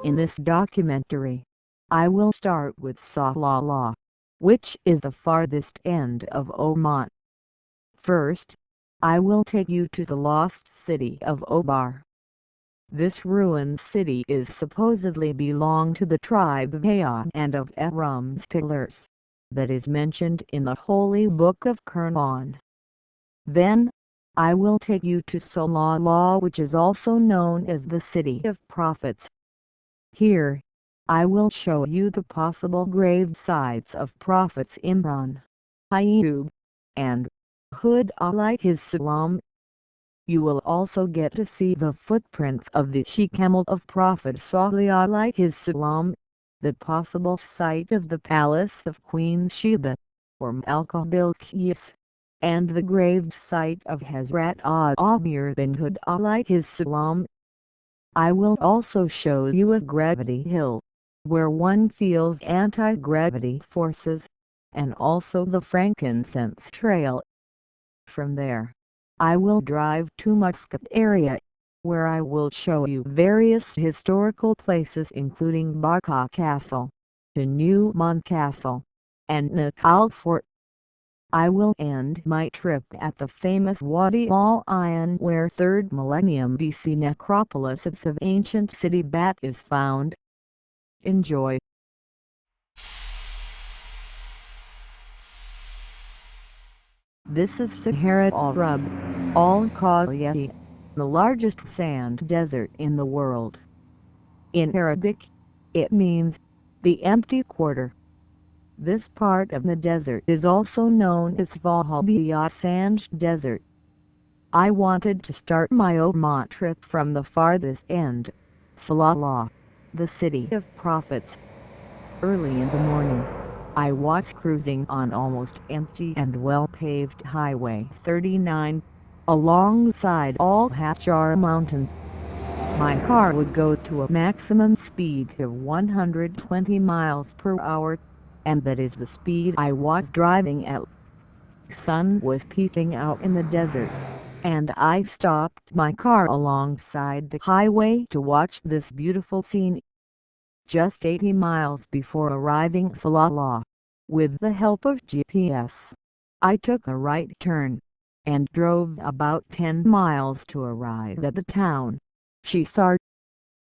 In this documentary, I will start with Salalah, which is the farthest end of Oman. First, I will take you to the lost city of Obar. This ruined city is supposedly belong to the tribe of Hayyan and of Ahram's pillars, that is mentioned in the holy book of Quran. Then, I will take you to Salalah, which is also known as the City of Prophets. Here, I will show you the possible grave sites of Prophets Imran, Ayyub, and Hud alayhis salam. You will also get to see the footprints of the she-camel of Prophet Salih alayhis salam, the possible site of the palace of Queen Sheba, or Malka Bilqis, and the grave site of Hazrat Amir bin Hud alayhis salam. I will also show you a gravity hill, where one feels anti-gravity forces, and also the frankincense trail. From there, I will drive to Muscat area, where I will show you various historical places including Barka Castle, to Newman Castle, and Nakal Fort. I will end my trip at the famous Wadi al-Ayan, where 3rd millennium BC necropolis of ancient city Bat is found. Enjoy. This is Sahara al-Rub, al-Khaliati, the largest sand desert in the world. In Arabic, it means the empty quarter. This part of the desert is also known as Vahabiyya Sand Desert. I wanted to start my Oman trip from the farthest end, Salalah, the City of Prophets. Early in the morning, I was cruising on almost empty and well-paved Highway 39, alongside Al-Hajar Mountain. My car would go to a maximum speed of 120 miles per hour, and that is the speed I was driving at. Sun was peeping out in the desert, and I stopped my car alongside the highway to watch this beautiful scene. Just 80 miles before arriving Salalah, with the help of GPS, I took a right turn, and drove about 10 miles to arrive at the town, Shisar.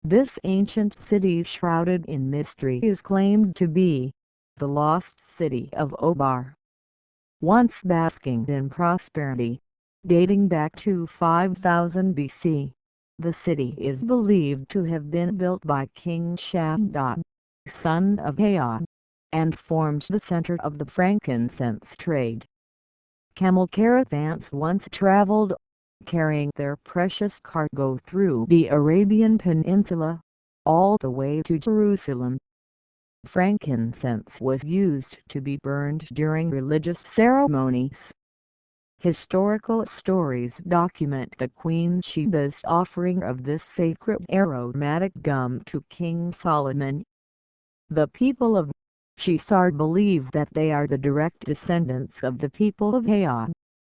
This ancient city shrouded in mystery is claimed to be the lost city of Obar. Once basking in prosperity, dating back to 5000 BC, the city is believed to have been built by King Shaddad, son of Hayyan, and formed the center of the frankincense trade. Camel caravans once traveled, carrying their precious cargo through the Arabian Peninsula, all the way to Jerusalem. Frankincense was used to be burned during religious ceremonies. Historical stories document the Queen Sheba's offering of this sacred aromatic gum to King Solomon. The people of Shisar believe that they are the direct descendants of the people of Hayyan,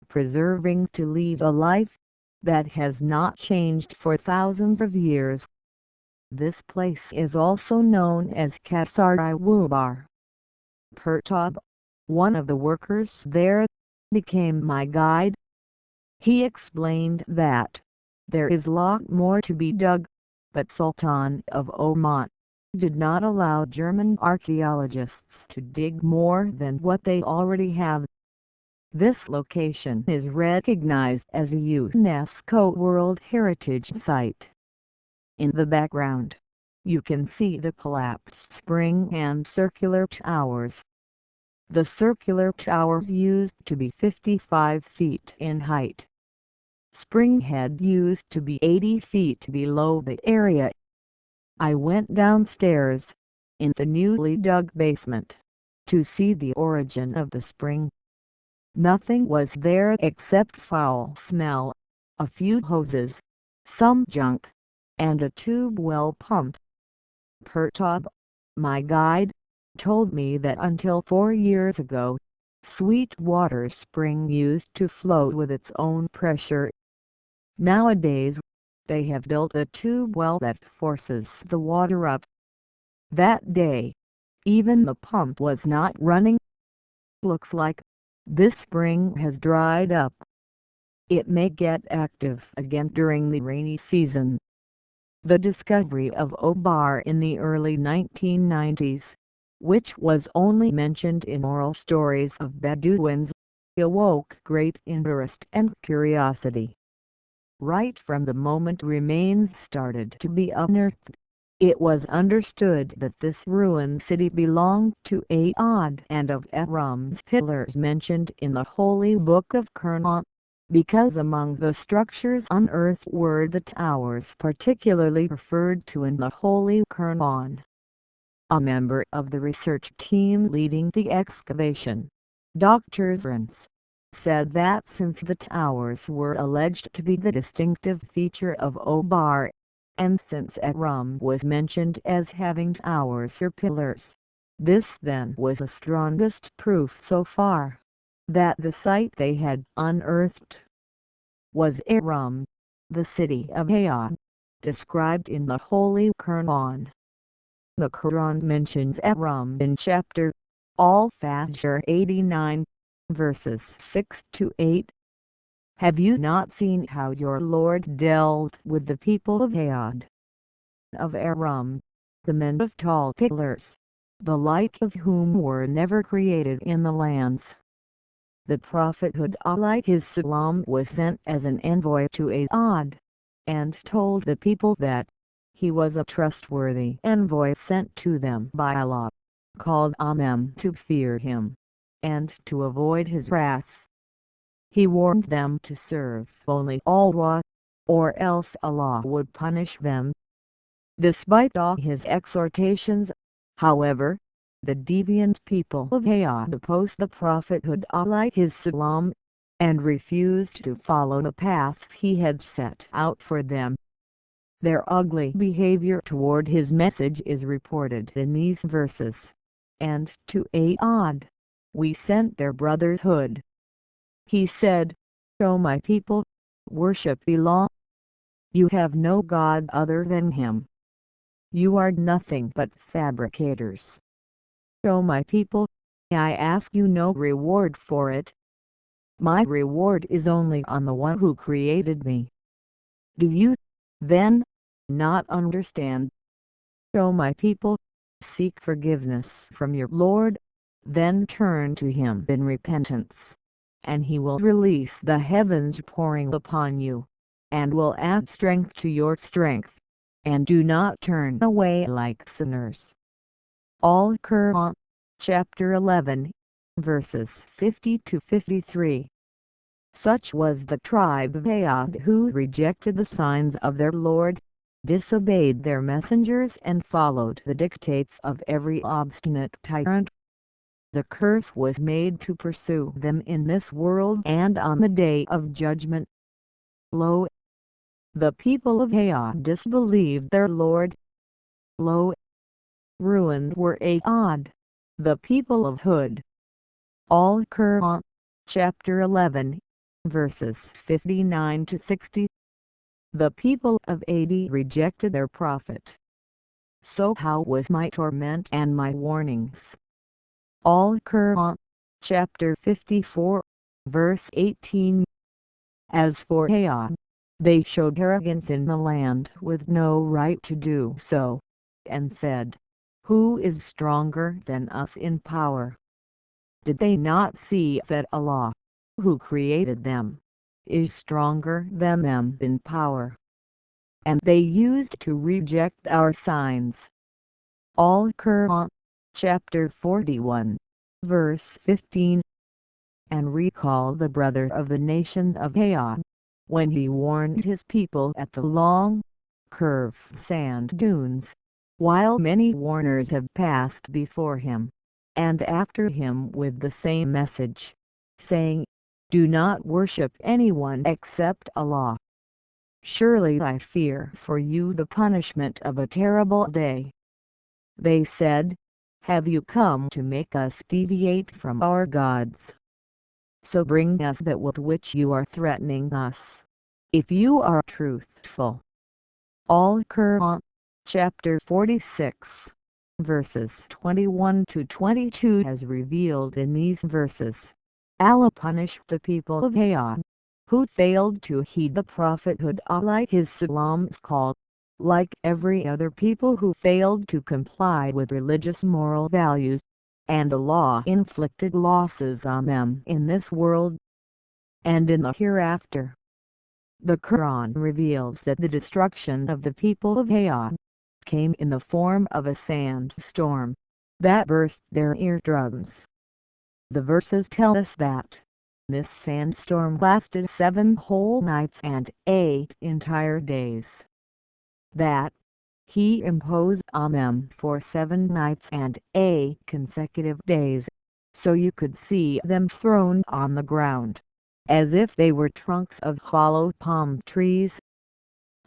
preserving to lead a life that has not changed for thousands of years. This place is also known as Kasar-i-Wubar. Pertab, one of the workers there, became my guide. He explained that there is lot more to be dug, but Sultan of Oman did not allow German archaeologists to dig more than what they already have. This location is recognized as a UNESCO World Heritage Site. In the background, you can see the collapsed spring and circular towers. The circular towers used to be 55 feet in height. Springhead used to be 80 feet below the area. I went downstairs, in the newly dug basement, to see the origin of the spring. Nothing was there except foul smell, a few hoses, some junk, and a tube well pumped. Pertab, my guide, told me that until 4 years ago, Sweetwater Spring used to flow with its own pressure. Nowadays, They have built a tube well that forces the water up. That day, even the pump was not running. Looks like this spring has dried up. It may get active again during the rainy season. The discovery of Obar in the early 1990s, which was only mentioned in oral stories of Bedouins, awoke great interest and curiosity. Right from the moment remains started to be unearthed, it was understood that this ruined city belonged to Ad and of Aram's pillars mentioned in the Holy Book of Quran, because among the structures unearthed were the towers particularly referred to in the Holy Quran. A member of the research team leading the excavation, Dr. Zrans, said that since the towers were alleged to be the distinctive feature of Obar, and since Aram was mentioned as having towers or pillars, this then was the strongest proof so far that the site they had unearthed was Aram, the city of Ad, described in the Holy Quran. The Quran mentions Aram in chapter Al-Fajr 89, verses 6 to 8. Have you not seen how your Lord dealt with the people of Ad, of Aram, the men of tall pillars, the like of whom were never created in the lands? The Prophet Hud ﷺ was sent as an envoy to Ad, and told the people that he was a trustworthy envoy sent to them by Allah, called on them to fear him, and to avoid his wrath. He warned them to serve only Allah, or else Allah would punish them. Despite all his exhortations, however, the deviant people of Ad opposed the Prophet ﷺ, and refused to follow the path he had set out for them. Their ugly behavior toward his message is reported in these verses. And to Ad, we sent their brother Hud. He said, O my people, worship Allah. You have no God other than him. You are nothing but fabricators. O my people, I ask you no reward for it. My reward is only on the one who created me. Do you, then, not understand? O my people, seek forgiveness from your Lord, then turn to him in repentance, and he will release the heavens pouring upon you, and will add strength to your strength, and do not turn away like sinners. Al-Quran, chapter 11, verses 50 to 53. Such was the tribe of Ad who rejected the signs of their Lord, disobeyed their messengers and followed the dictates of every obstinate tyrant. The curse was made to pursue them in this world and on the day of judgment. Lo! The people of Ad disbelieved their Lord. Lo! Ruined were Ad, the people of Hud. Al-Quran, chapter 11, verses 59 to 60. The people of Ad rejected their prophet. So how was my torment and my warnings? Al-Quran, chapter 54, verse 18. As for Ad, they showed arrogance in the land with no right to do so, and said, Who is stronger than us in power? Did they not see that Allah, who created them, is stronger than them in power? And they used to reject our signs. Al-Quran, chapter 41, verse 15. And recall the brother of the nation of Ad, when he warned his people at the long, curved sand dunes, while many warners have passed before him, and after him with the same message, saying, Do not worship anyone except Allah. Surely I fear for you the punishment of a terrible day. They said, Have you come to make us deviate from our gods? So bring us that with which you are threatening us, if you are truthful. Al-Quran, chapter 46, verses 21 to 22 has revealed in these verses, Allah punished the people of Ad, who failed to heed the prophethood alayhis salam's call, like every other people who failed to comply with religious moral values, and Allah inflicted losses on them in this world and in the hereafter. The Quran reveals that the destruction of the people of Ad came in the form of a sandstorm that burst their eardrums. The verses tell us that this sandstorm lasted 7 whole nights and 8 entire days. That He imposed on them for 7 nights and 8 consecutive days, so you could see them thrown on the ground, as if they were trunks of hollow palm trees.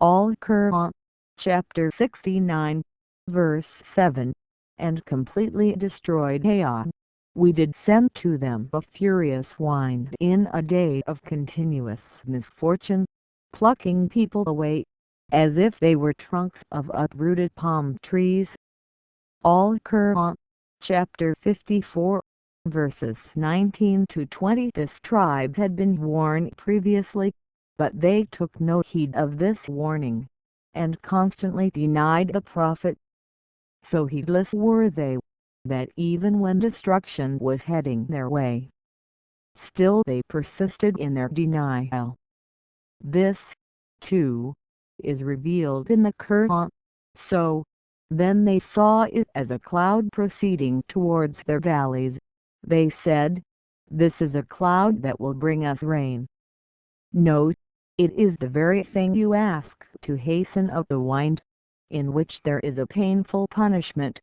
Al-Quran, chapter 69, verse 7, and completely destroyed Ad. We did send to them a furious wind in a day of continuous misfortune, plucking people away, as if they were trunks of uprooted palm trees. Al-Quran, chapter 54, verses 19 to 20. This tribe had been warned previously, but they took no heed of this warning, and constantly denied the prophet. So heedless were they, that even when destruction was heading their way, still they persisted in their denial. This, too, is revealed in the Quran. So, then they saw it as a cloud proceeding towards their valleys. They said, "This is a cloud that will bring us rain." Note, it is the very thing you ask to hasten up the wind, in which there is a painful punishment.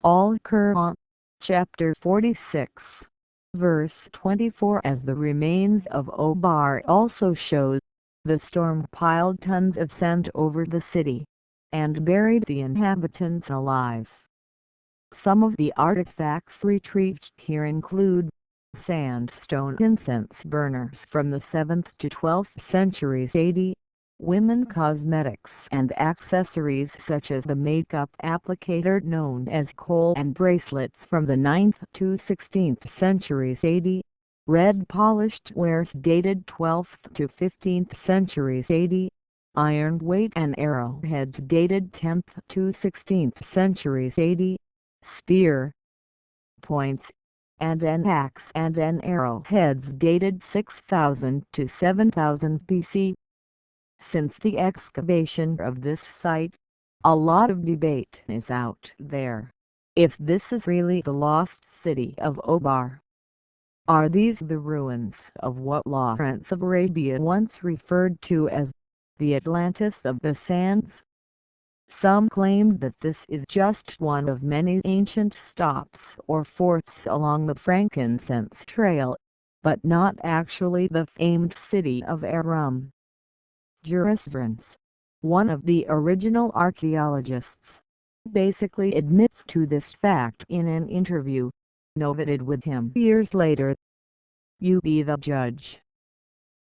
Al-Quran, chapter 46, verse 24. As the remains of Obar also shows, the storm piled tons of sand over the city, and buried the inhabitants alive. Some of the artifacts retrieved here include sandstone incense burners from the 7th to 12th centuries AD, women cosmetics and accessories such as the makeup applicator known as kohl and bracelets from the 9th to 16th centuries AD, red polished wares dated 12th to 15th centuries AD, iron weight and arrowheads dated 10th to 16th centuries AD, spear points, and an axe and an arrowheads dated 6000 to 7000 BC. Since the excavation of this site, a lot of debate is out there if this is really the lost city of Obar. Are these the ruins of what Lawrence of Arabia once referred to as the Atlantis of the Sands? Some claimed that this is just one of many ancient stops or forts along the frankincense trail, but not actually the famed city of Arum. Jurisprudence, one of the original archaeologists, basically admits to this fact in an interview noted with him years later. You be the judge.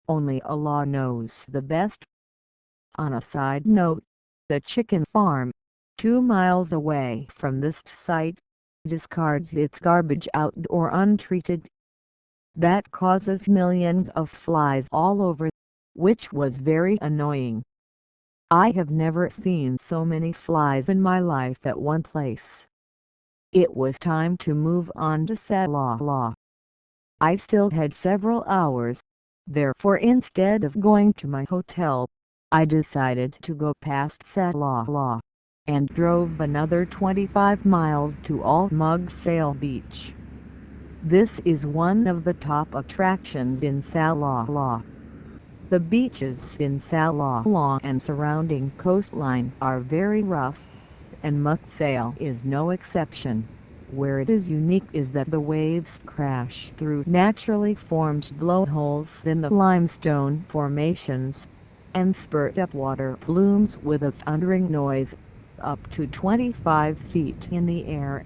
Only Allah knows the best. On a side note, the chicken farm, 2 miles away from this site, discards its garbage out or untreated. That causes millions of flies all over, which was very annoying. I have never seen so many flies in my life at one place. It was time to move on to Salalah. I still had several hours, therefore instead of going to my hotel, I decided to go past Salalah, and drove another 25 miles to Al-Mughsal Beach. This is one of the top attractions in Salalah. The beaches in Salalah and surrounding coastline are very rough, and Mughsal is no exception. Where it is unique is that the waves crash through naturally formed blowholes in the limestone formations, and spurt up water plumes with a thundering noise, up to 25 feet in the air.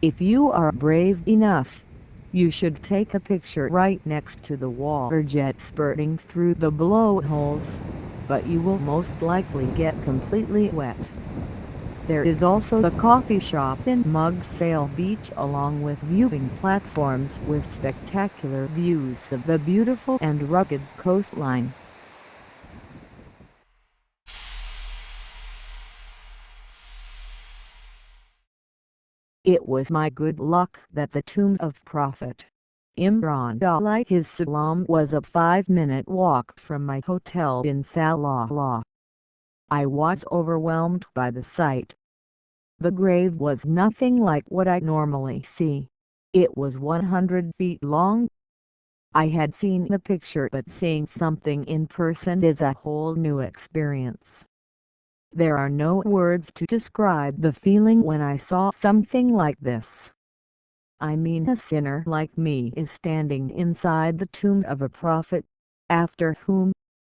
If you are brave enough, you should take a picture right next to the water jet spurting through the blowholes. but you will most likely get completely wet. There is also a coffee shop in Mug Sail Beach along with viewing platforms with spectacular views of the beautiful and rugged coastline. It was my good luck that the tomb of Prophet Imran ﷺ was a 5-minute walk from my hotel in Salalah. I was overwhelmed by the sight. The grave was nothing like what I normally see. It was 100 feet long. I had seen the picture, but seeing something in person is a whole new experience. There are no words to describe the feeling when I saw something like this. I mean, a sinner like me is standing inside the tomb of a prophet, after whom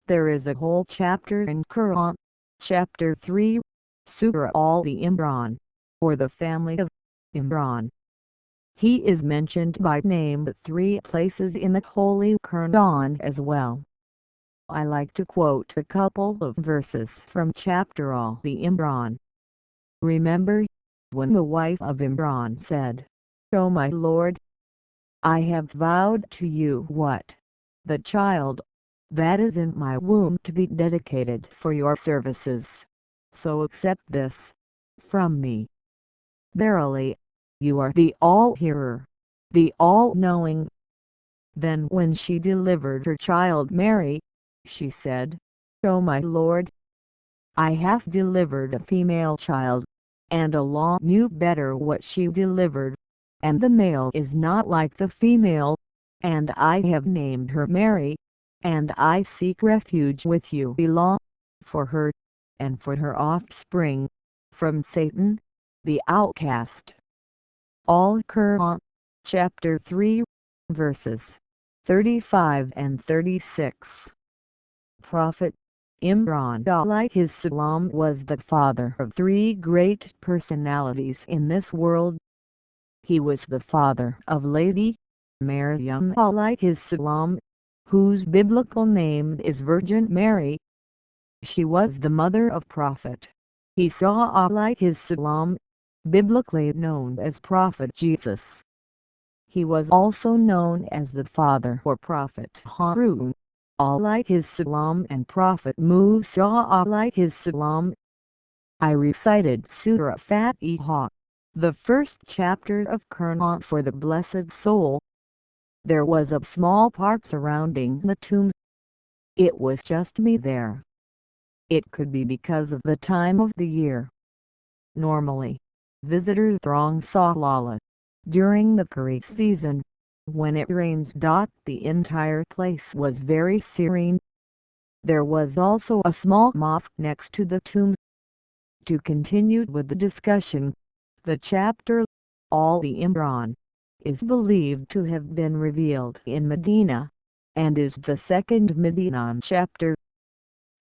there is a whole chapter in Quran, chapter 3, Surah Al-Imran, or the family of Imran. He is mentioned by name at 3 places in the Holy Quran as well. I like to quote a couple of verses from chapter Al-Imran. Remember, when the wife of Imran said, "O my Lord, I have vowed to you what? The child that is in my womb to be dedicated for your services. So accept this from me. Verily, you are the all-hearer, the all-knowing." Then when she delivered her child Mary, she said, "O my Lord, I have delivered a female child, and Allah knew better what she delivered, and the male is not like the female, and I have named her Mary, and I seek refuge with you, Allah, for her, and for her offspring, from Satan, the outcast." Al-Quran, chapter 3, verses 35 and 36. Prophet Imran ﷺ was the father of 3 great personalities in this world. He was the father of Lady Maryam ﷺ, whose biblical name is Virgin Mary. She was the mother of Prophet Isa ﷺ, biblically known as Prophet Jesus. He was also known as the father for Prophet Harun ﷺ and Prophet Musa ﷺ. I recited Surah Fatiha, the first chapter of Quran, for the blessed soul. There was a small park surrounding the tomb. It was just me there. It could be because of the time of the year. Normally, visitors throng Salalah during the Kharif season, when it rains. The entire place was very serene. There was also a small mosque next to the tomb. To continue with the discussion, the chapter Al-Imran is believed to have been revealed in Medina, and is the second Medinan chapter.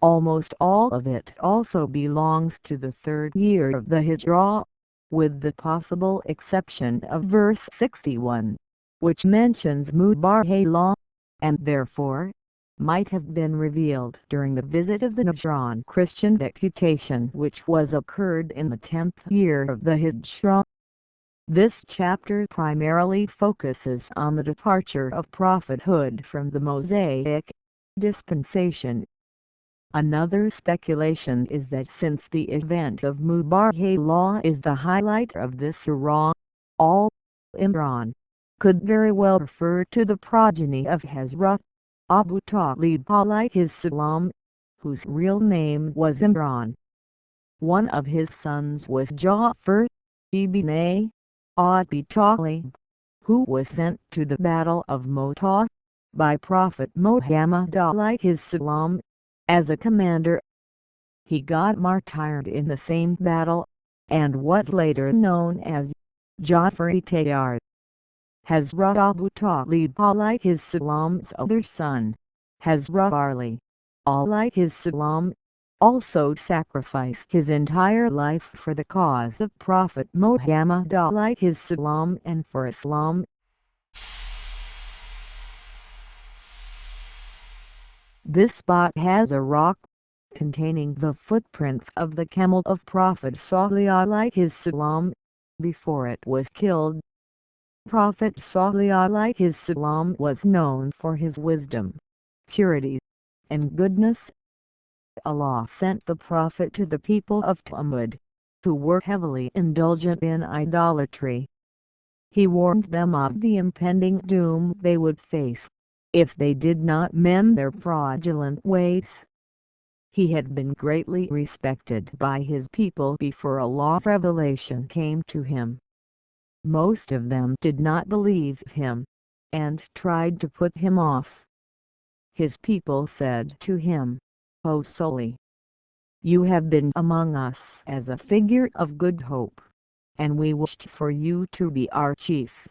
Almost all of it also belongs to the 3rd year of the Hijrah, with the possible exception of verse 61, which mentions Mubarak, and therefore might have been revealed during the visit of the Najran Christian deputation, which was occurred in the 10th year of the Hijrah. This chapter primarily focuses on the departure of prophethood from the Mosaic dispensation. Another speculation is that since the event of Mubarak is the highlight of this surah, Al-Imran could very well refer to the progeny of Hazrat Abu Talib ﷺ, whose real name was Imran. One of his sons was Ja'far ibn Abi Talib, who was sent to the Battle of Mu'tah by Prophet Muhammad ﷺ as a commander. He got martyred in the same battle, and was later known as Ja'far-e-Tayyar. Hazrat Abu Talib ﷺ's other son, Hazrat Ali ﷺ, also sacrificed his entire life for the cause of Prophet Muhammad ﷺ and for Islam. This spot has a rock containing the footprints of the camel of Prophet Salih alayhi salam, before it was killed. Prophet Salih alayhi salam was known for his wisdom, purity, and goodness. Allah sent the Prophet to the people of Thamud, who were heavily indulgent in idolatry. He warned them of the impending doom they would face if they did not mend their fraudulent ways. He had been greatly respected by his people before Allah's revelation came to him. Most of them did not believe him, and tried to put him off. His people said to him, "O Salih, you have been among us as a figure of good hope, and we wished for you to be our chief,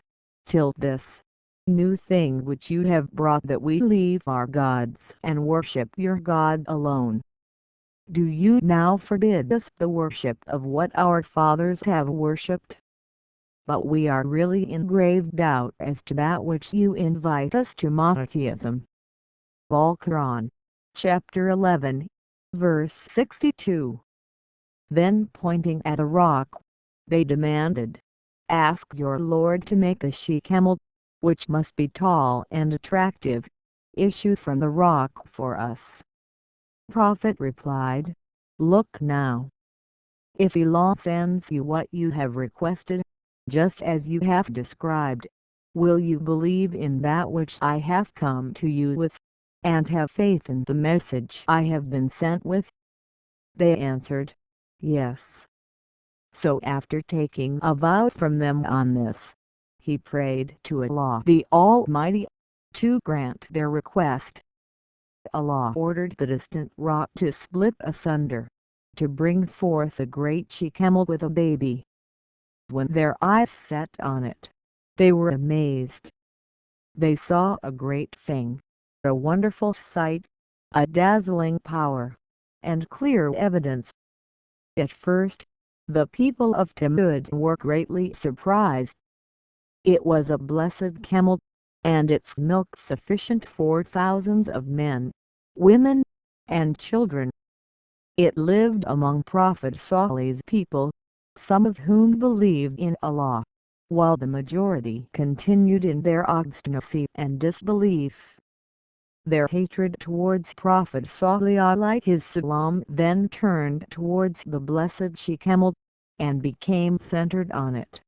till this new thing which you have brought, that we leave our gods and worship your God alone. Do you now forbid us the worship of what our fathers have worshipped? But we are really in grave doubt as to that which you invite us to, monotheism." Al-Quran, chapter 11, verse 62. Then pointing at a rock, they demanded, "Ask your Lord to make the she-camel, which must be tall and attractive, issue from the rock for us." Prophet replied, "Look now. If Allah sends you what you have requested, just as you have described, will you believe in that which I have come to you with, and have faith in the message I have been sent with?" They answered, "Yes." So after taking a vow from them on this, he prayed to Allah the Almighty to grant their request. Allah ordered the distant rock to split asunder, to bring forth a great she-camel with a baby. When their eyes set on it, they were amazed. They saw a great thing, a wonderful sight, a dazzling power, and clear evidence. At first, the people of Thamud were greatly surprised. It was a blessed camel, and its milk sufficient for thousands of men, women, and children. It lived among Prophet Salih's people, some of whom believed in Allah, while the majority continued in their obstinacy and disbelief. Their hatred towards Prophet Salih alayhi salam then turned towards the blessed she-camel, and became centered on it.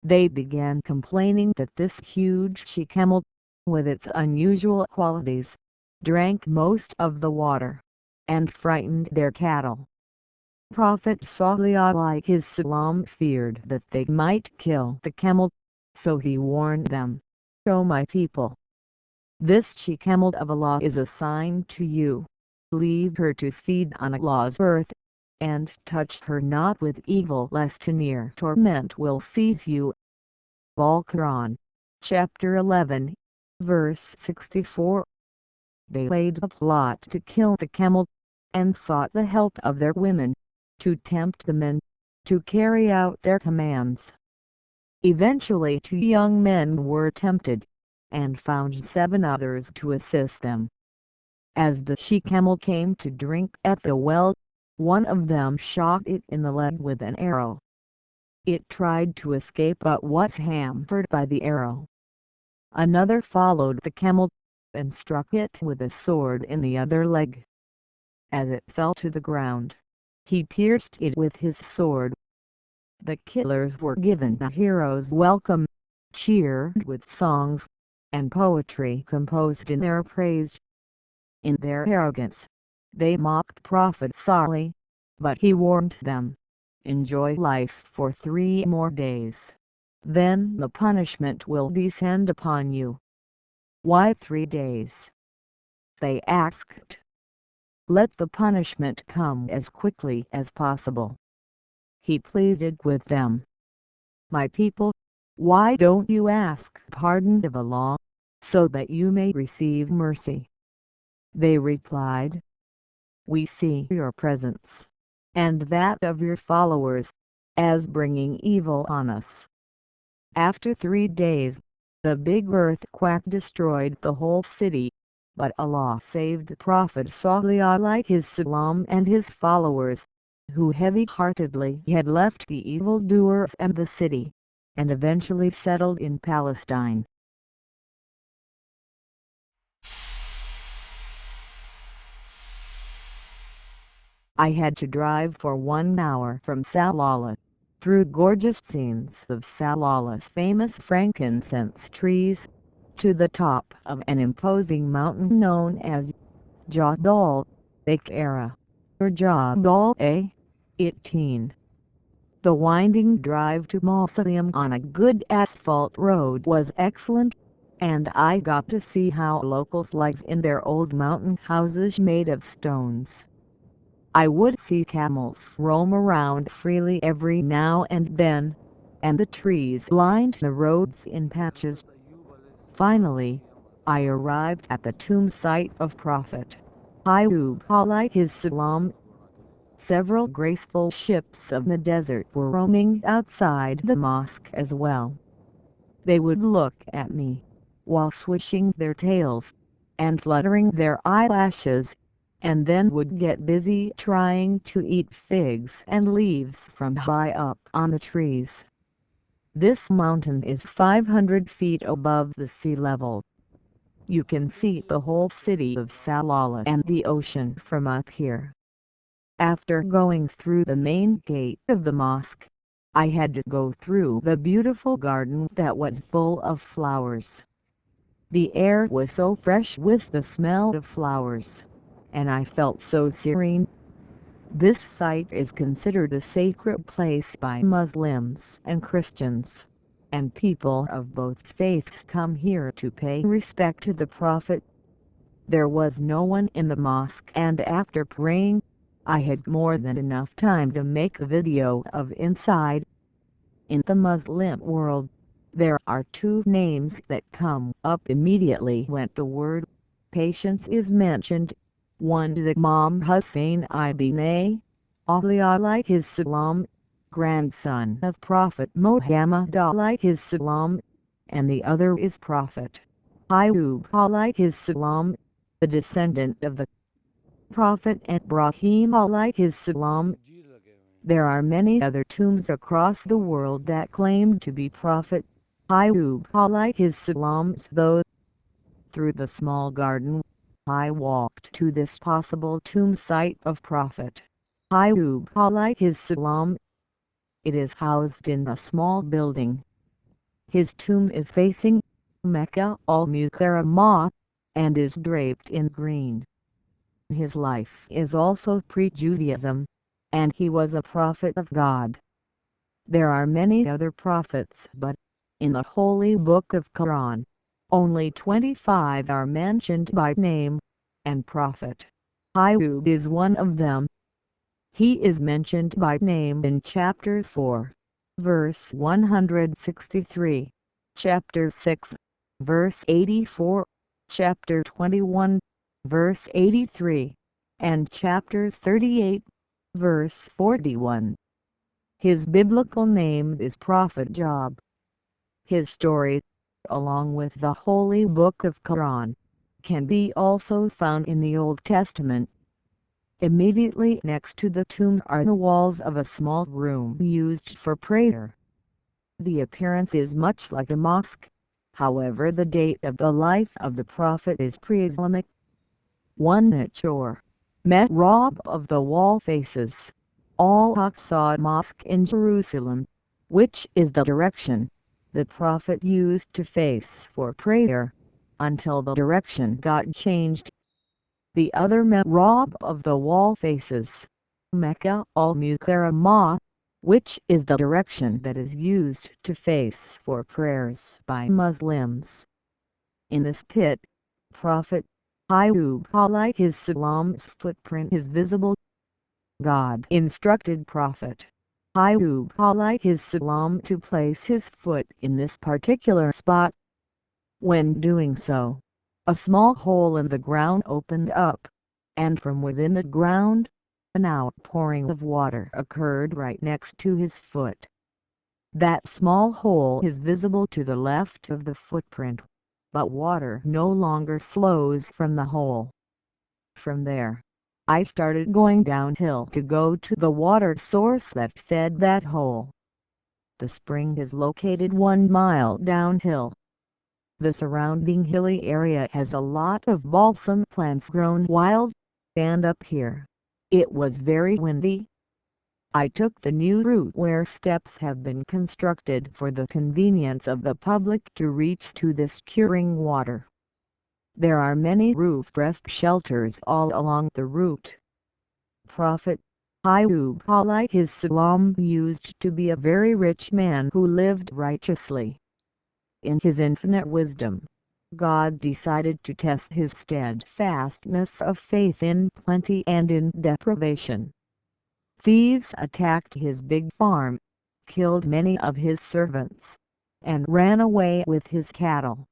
They began complaining that this huge she-camel, with its unusual qualities, drank most of the water, and frightened their cattle. Prophet Salih alayhi salam feared that they might kill the camel, so he warned them, "O my people, this she-camel of Allah is a sign to you. Leave her to feed on Allah's earth, and touch her not with evil, lest a near torment will seize you." Al-Quran, chapter 11, verse 64. They laid a plot to kill the camel, and sought the help of their women, to tempt the men, to carry out their commands. Eventually 2 young men were tempted, and found 7 others to assist them. As the she-camel came to drink at the well, one of them shot it in the leg with an arrow. It tried to escape but was hampered by the arrow. Another followed the camel, and struck it with a sword in the other leg. As it fell to the ground, he pierced it with his sword. The killers were given a hero's welcome, cheered with songs, and poetry composed in their praise. In their arrogance, they mocked Prophet Salih, but he warned them, "Enjoy life for 3 more days. Then the punishment will descend upon you." "Why 3 days?" they asked. "Let the punishment come as quickly as possible." He pleaded with them, "My people, why don't you ask pardon of Allah, so that you may receive mercy?" They replied, "We see your presence, and that of your followers, as bringing evil on us." After 3 days, the big earthquake destroyed the whole city, but Allah saved the Prophet ﷺ and his followers, who heavy-heartedly had left the evildoers and the city, and eventually settled in Palestine. I had to drive for 1 hour from Salalah, through gorgeous scenes of Salalah's famous frankincense trees, to the top of an imposing mountain known as Jabal Bakara, or Jabal A18. The winding drive to Mausoleum on a good asphalt road was excellent, and I got to see how locals live in their old mountain houses made of stones. I would see camels roam around freely every now and then, and the trees lined the roads in patches. Finally, I arrived at the tomb site of Prophet Ayyub ﷺ. Several graceful ships of the desert were roaming outside the mosque as well. They would look at me, while swishing their tails, and fluttering their eyelashes, and then would get busy trying to eat figs and leaves from high up on the trees. This mountain is 500 feet above the sea level. You can see the whole city of Salalah and the ocean from up here. After going through the main gate of the mosque, I had to go through the beautiful garden that was full of flowers. The air was so fresh with the smell of flowers, and I felt so serene. This site is considered a sacred place by Muslims and Christians, and people of both faiths come here to pay respect to the Prophet. There was no one in the mosque, and after praying, I had more than enough time to make a video of inside. In the Muslim world, there are two names that come up immediately when the word patience is mentioned. One is Imam Hussein ibn Ali ﷺ, grandson of Prophet Muhammad ﷺ, and the other is Prophet Ayyub ﷺ, the descendant of the Prophet Ibrahim ﷺ. There are many other tombs across the world that claim to be Prophet Ayyub ﷺ's, though. Through the small garden, I walked to this possible tomb site of Prophet Ayyub ﷺ. It is housed in a small building. His tomb is facing Mecca al-Mukarramah, and is draped in green. His life is also pre-Judaism, and he was a prophet of God. There are many other prophets, but in the holy book of Quran, only 25 are mentioned by name, and Prophet Ayyub is one of them. He is mentioned by name in chapter 4, verse 163, chapter 6, verse 84, chapter 21, verse 83, and chapter 38, verse 41. His biblical name is Prophet Job. His story, along with the holy book of Quran, can be also found in the Old Testament. Immediately next to the tomb are the walls of a small room used for prayer. The appearance is much like a mosque, however the date of the life of the Prophet is pre-Islamic. One niche or mihrab of the wall faces Al-Aqsa Mosque in Jerusalem, which is the direction the Prophet used to face for prayer, until the direction got changed. The other mihrab of the wall faces Mecca al-Mukarramah, which is the direction that is used to face for prayers by Muslims. In this pit, Prophet Ayyub ﷺ's footprint is visible. God instructed Prophet Ayyub ﷺ to place his foot in this particular spot. When doing so, a small hole in the ground opened up, and from within the ground, an outpouring of water occurred right next to his foot. That small hole is visible to the left of the footprint. but water no longer flows from the hole. From there, I started going downhill to go to the water source that fed that hole. The spring is located 1 mile downhill. The surrounding hilly area has a lot of balsam plants grown wild, and up here, it was very windy. I took the new route where steps have been constructed for the convenience of the public to reach to this curing water. There are many roof-rest shelters all along the route. Prophet Ayub alayhi salam used to be a very rich man who lived righteously. In his infinite wisdom, God decided to test his steadfastness of faith in plenty and in deprivation. Thieves attacked his big farm, killed many of his servants, and ran away with his cattle.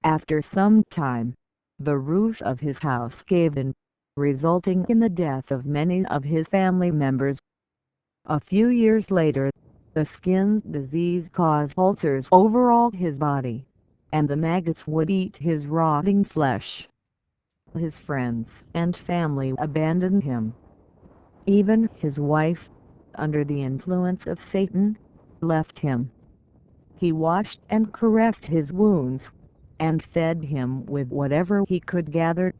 After some time, the roof of his house gave in, resulting in the death of many of his family members. A few years later, the skin disease caused ulcers over all his body, and the maggots would eat his rotting flesh. His friends and family abandoned him. Even his wife, under the influence of Satan, left him. He washed and caressed his wounds, and fed him with whatever he could gather.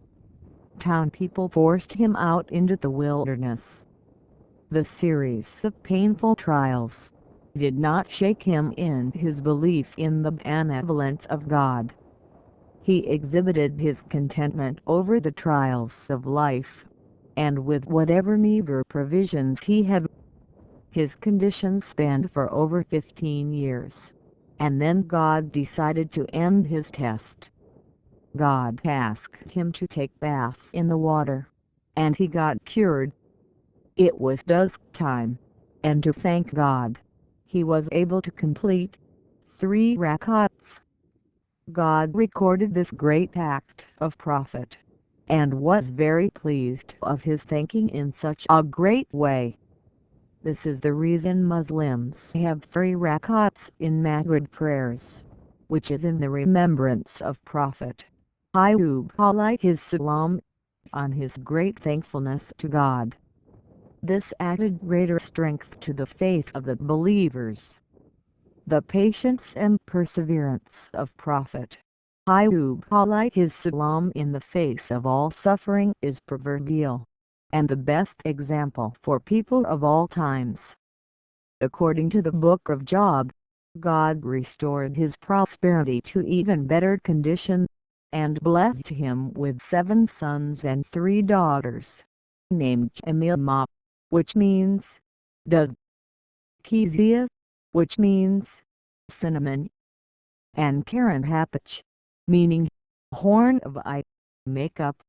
Town people forced him out into the wilderness. The series of painful trials did not shake him in his belief in the benevolence of God. He exhibited his contentment over the trials of life, and with whatever meager provisions he had. His condition spanned for over 15 years, and then God decided to end his test. God asked him to take bath in the water, and he got cured. It was dusk time, and to thank God, he was able to complete 3 rakats. God recorded this great act of prophet, and was very pleased of his thanking in such a great way. This is the reason Muslims have 3 rakats in Maghrib prayers, which is in the remembrance of Prophet Ayub alayhi salam, on his great thankfulness to God. This added greater strength to the faith of the believers. The patience and perseverance of Prophet Ayub alayhi salam in the face of all suffering is proverbial, and the best example for people of all times. According to the Book of Job, God restored his prosperity to even better condition, and blessed him with 7 sons and 3 daughters, named Emilma, which means dove, Kezia, which means cinnamon, and Karen Hapach, meaning horn of eye makeup.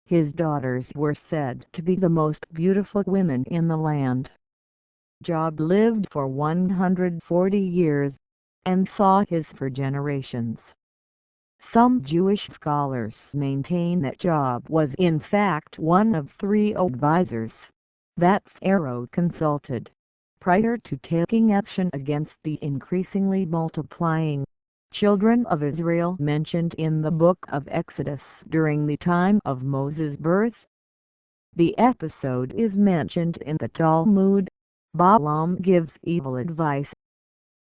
His daughters were said to be the most beautiful women in the land. Job lived for 140 years, and saw his for generations. Some Jewish scholars maintain that Job was in fact one of 3 advisors that Pharaoh consulted prior to taking action against the increasingly multiplying children of Israel mentioned in the book of Exodus during the time of Moses' birth. The episode is mentioned in the Talmud. Balaam gives evil advice,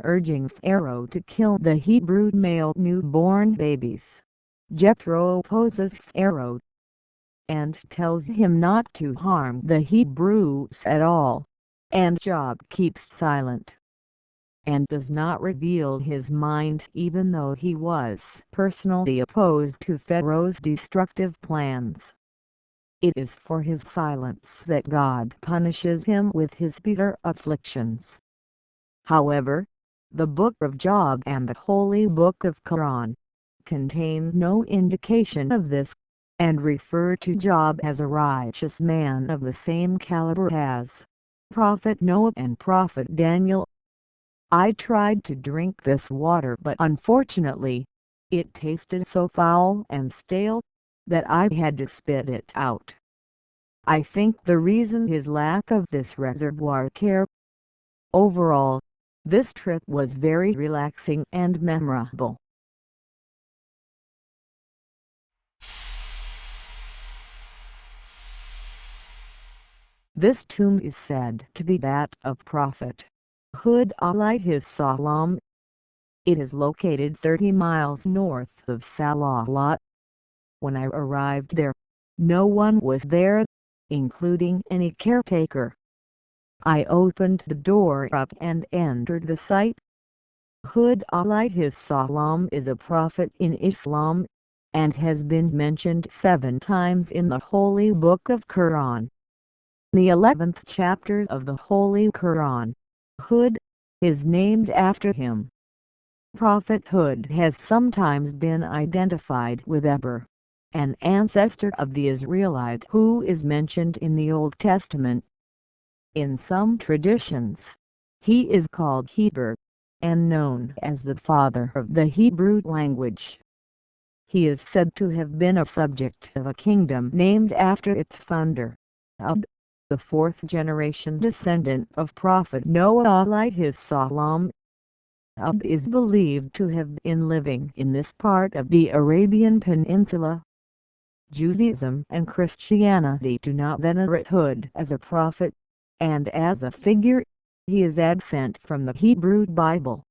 urging Pharaoh to kill the Hebrew male newborn babies. Jethro opposes Pharaoh and tells him not to harm the Hebrews at all, and Job keeps silent and does not reveal his mind even though he was personally opposed to Pharaoh's destructive plans. It is for his silence that God punishes him with his bitter afflictions. However, the Book of Job and the Holy Book of Quran contain no indication of this, and refer to Job as a righteous man of the same caliber as Prophet Noah and Prophet Daniel. I tried to drink this water, but unfortunately, it tasted so foul and stale that I had to spit it out. I think the reason is lack of this reservoir care. Overall, this trip was very relaxing and memorable. This tomb is said to be that of Prophet Hud alayhi salam. It is located 30 miles north of Salalah. When I arrived there, no one was there, including any caretaker. I opened the door up and entered the site. Hud alayhi salam is a prophet in Islam, and has been mentioned 7 times in the Holy Book of Quran. The 11th chapter of the Holy Quran, Hud, is named after him. Prophet Hud has sometimes been identified with Eber, an ancestor of the Israelite who is mentioned in the Old Testament. In some traditions, he is called Heber, and known as the father of the Hebrew language. He is said to have been a subject of a kingdom named after its founder, Ad, the 4th generation descendant of Prophet Noah alayhi salam. Ad is believed to have been living in this part of the Arabian Peninsula. Judaism and Christianity do not venerate Hud as a prophet, and as a figure, he is absent from the Hebrew Bible.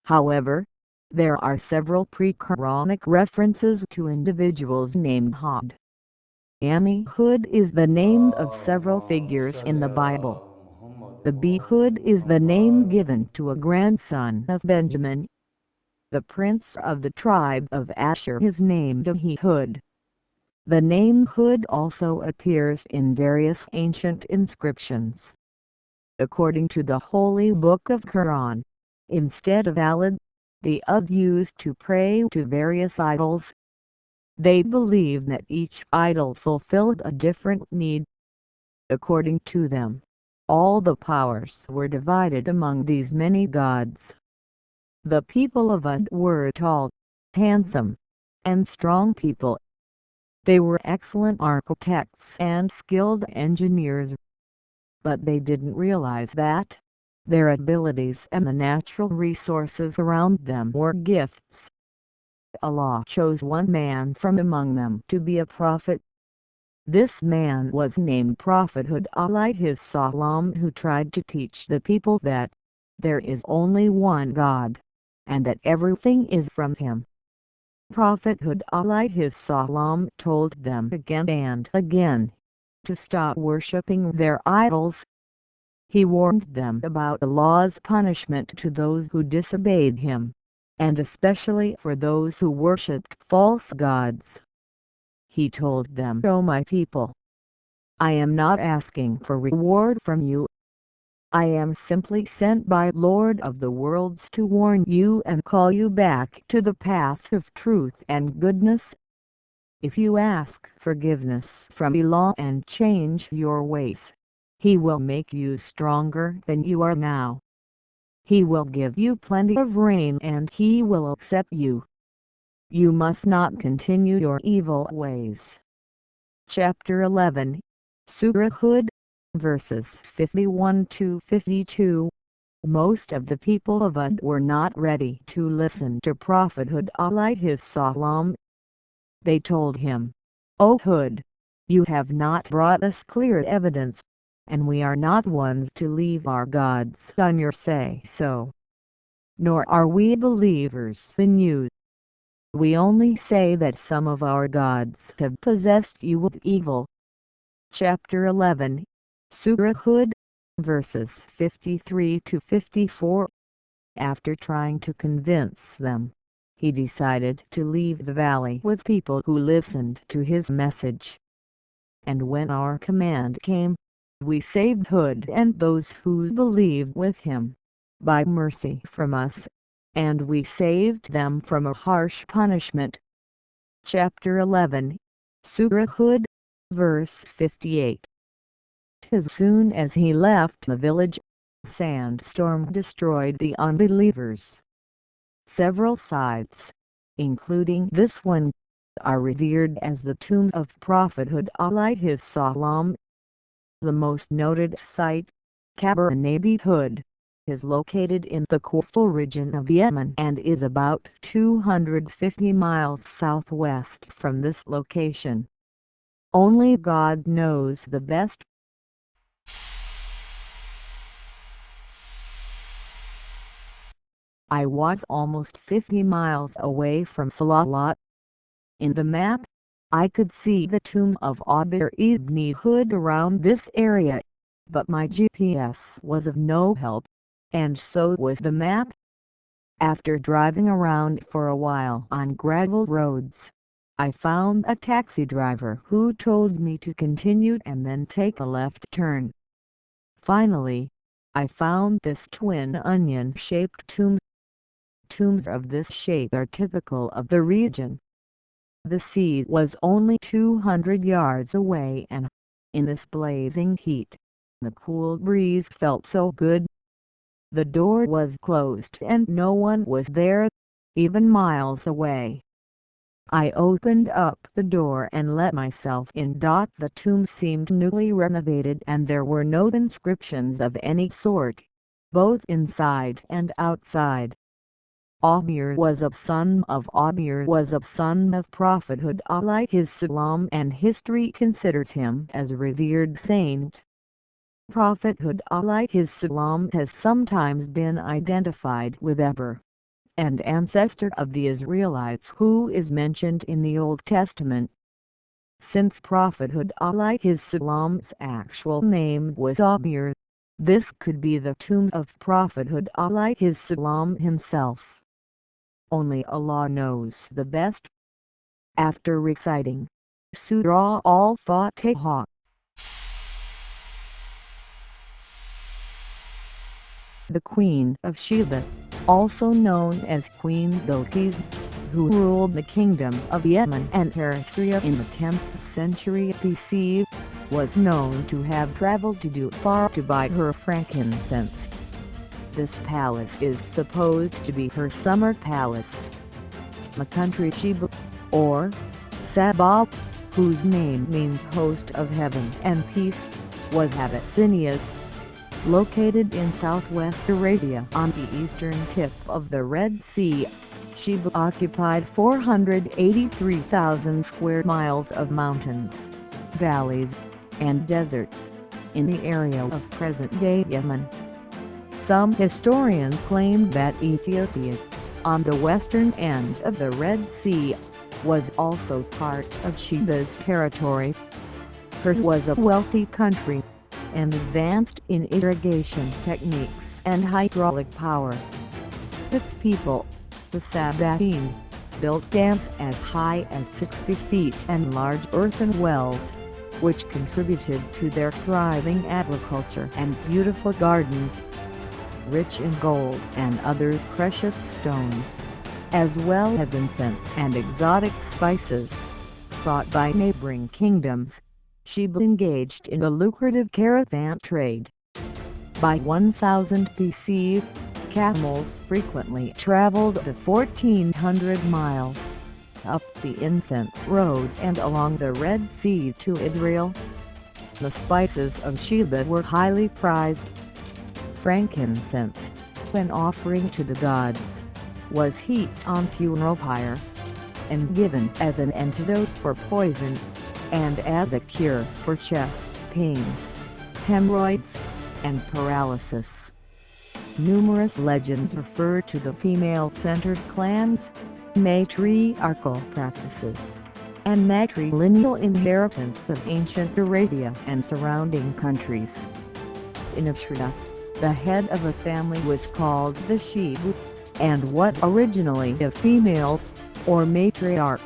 However, there are several pre-Quranic references to individuals named Hud. Hud is the name of several figures in the Bible. The Hud is the name given to a grandson of Benjamin. The prince of the tribe of Asher is named Ahihud. The name Hud also appears in various ancient inscriptions. According to the Holy Book of Quran, instead of Allah, the Ud used to pray to various idols. They believed that each idol fulfilled a different need. According to them, all the powers were divided among these many gods. The people of Ud were tall, handsome, and strong people. They were excellent architects and skilled engineers. But they didn't realize that their abilities and the natural resources around them were gifts. Allah chose one man from among them to be a prophet. This man was named Prophet Hud alayhi salam, who tried to teach the people that there is only one God, and that everything is from him. Prophet Hud alayhi salam told them again and again to stop worshipping their idols. He warned them about Allah's punishment to those who disobeyed him, and especially for those who worshipped false gods. He told them, "O my people, I am not asking for reward from you. I am simply sent by Lord of the worlds to warn you and call you back to the path of truth and goodness. If you ask forgiveness from Allah and change your ways, He will make you stronger than you are now. He will give you plenty of rain and He will accept you. You must not continue your evil ways." Chapter 11, Surah Hud, verses 51 to 52. Most of the people of Ud were not ready to listen to Prophet Hud alayhi salam. They told him, "O Hud, you have not brought us clear evidence, and we are not ones to leave our gods on your say-so. Nor are we believers in you. We only say that some of our gods have possessed you with evil." Chapter 11, Surah Hud, verses 53 to 54. After trying to convince them, he decided to leave the valley with people who listened to his message. And when our command came, we saved Hud and those who believed with him, by mercy from us, and we saved them from a harsh punishment. Chapter 11, Surah Hud, verse 58. As soon as he left the village, a sandstorm destroyed the unbelievers. Several sites, including this one, are revered as the tomb of Prophet Hud alayhi salam. The most noted site, Qabr Nabi Hud, is located in the coastal region of Yemen and is about 250 miles southwest from this location. Only God knows the best. I was almost 50 miles away from Salalah. In the map, I could see the tomb of Abir ibn Hud around this area, but my GPS was of no help, and so was the map. After driving around for a while on gravel roads, I found a taxi driver who told me to continue and then take a left turn. Finally, I found this twin onion-shaped tomb. Tombs of this shape are typical of the region. The sea was only 200 yards away, and, in this blazing heat, the cool breeze felt so good. The door was closed and no one was there, even miles away. I opened up the door and let myself in. The tomb seemed newly renovated and there were no inscriptions of any sort, both inside and outside. Abir was a son of Prophet Hud and history considers him as a revered saint. Prophet Hud has sometimes been identified with Eber, an ancestor of the Israelites who is mentioned in the Old Testament. Since Prophet Hud's actual name was Abir, this could be the tomb of Prophet Hud himself. Only Allah knows the best. After reciting Surah Al-Fatiha, the Queen of Sheba, also known as Queen Bilqis, who ruled the kingdom of Yemen and Eritrea in the 10th century BC, was known to have traveled to Dhofar to buy her frankincense. This palace is supposed to be her summer palace. The country Sheba, or Saba, whose name means host of heaven and peace, was Abyssinia. Located in southwest Arabia on the eastern tip of the Red Sea, Sheba occupied 483,000 square miles of mountains, valleys, and deserts, in the area of present-day Yemen. Some historians claim that Ethiopia, on the western end of the Red Sea, was also part of Sheba's territory. Hers was a wealthy country, and advanced in irrigation techniques and hydraulic power. Its people, the Sabaeans, built dams as high as 60 feet and large earthen wells, which contributed to their thriving agriculture and beautiful gardens, rich in gold and other precious stones, as well as incense and exotic spices, sought by neighboring kingdoms. Sheba engaged in a lucrative caravan trade. By 1000 BC, camels frequently traveled the 1400 miles up the Incense Road and along the Red Sea to Israel. The spices of Sheba were highly prized. Frankincense, when offering to the gods, was heaped on funeral pyres, and given as an antidote for poison, and as a cure for chest pains, hemorrhoids, and paralysis. Numerous legends refer to the female-centered clans, matriarchal practices, and matrilineal inheritance of ancient Arabia and surrounding countries. In Eritrea, the head of a family was called the Shebu, and was originally a female, or matriarch.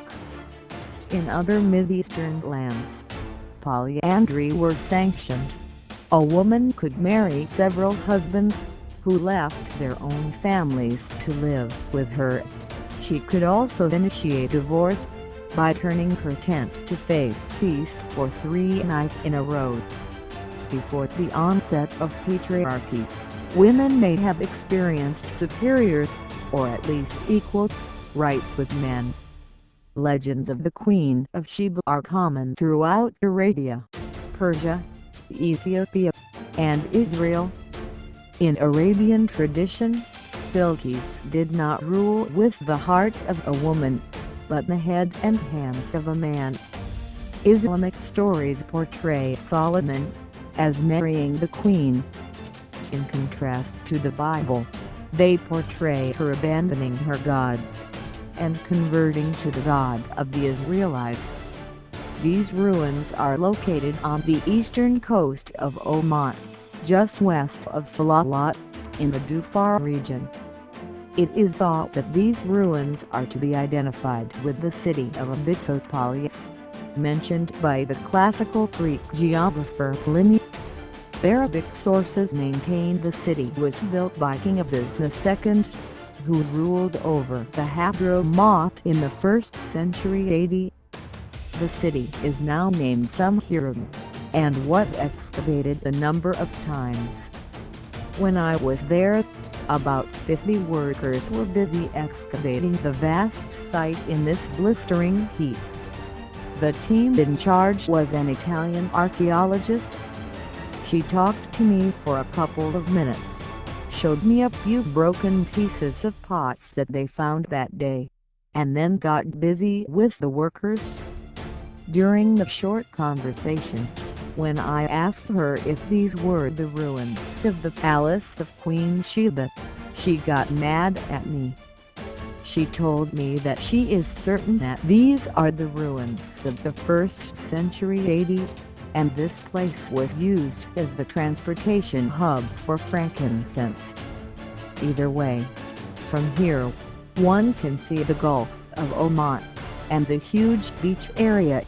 In other Mideastern lands, polyandry was sanctioned. A woman could marry several husbands, who left their own families to live with hers. She could also initiate divorce, by turning her tent to face east for 3 nights in a row. Before the onset of patriarchy, women may have experienced superior, or at least equal, rights with men. Legends of the Queen of Sheba are common throughout Arabia, Persia, Ethiopia, and Israel. In Arabian tradition, Bilqis did not rule with the heart of a woman, but the head and hands of a man. Islamic stories portray Solomon, as marrying the queen. In contrast to the Bible, they portray her abandoning her gods and converting to the God of the Israelites. These ruins are located on the eastern coast of Oman, just west of Salalat, in the Dhofar region. It is thought that these ruins are to be identified with the city of Abyssopolis, mentioned by the classical Greek geographer Pliny. Arabic sources maintain the city was built by King Aziz II, who ruled over the Hadramaut in the 1st century AD. The city is now named Samhiram, and was excavated a number of times. When I was there, about 50 workers were busy excavating the vast site in this blistering heat. The team in charge was an Italian archaeologist. She talked to me for a couple of minutes, showed me a few broken pieces of pots that they found that day, and then got busy with the workers. During the short conversation, when I asked her if these were the ruins of the palace of Queen Sheba, she got mad at me. She told me that she is certain that these are the ruins of the 1st century AD, and this place was used as the transportation hub for frankincense. Either way, from here, one can see the Gulf of Oman and the huge beach area.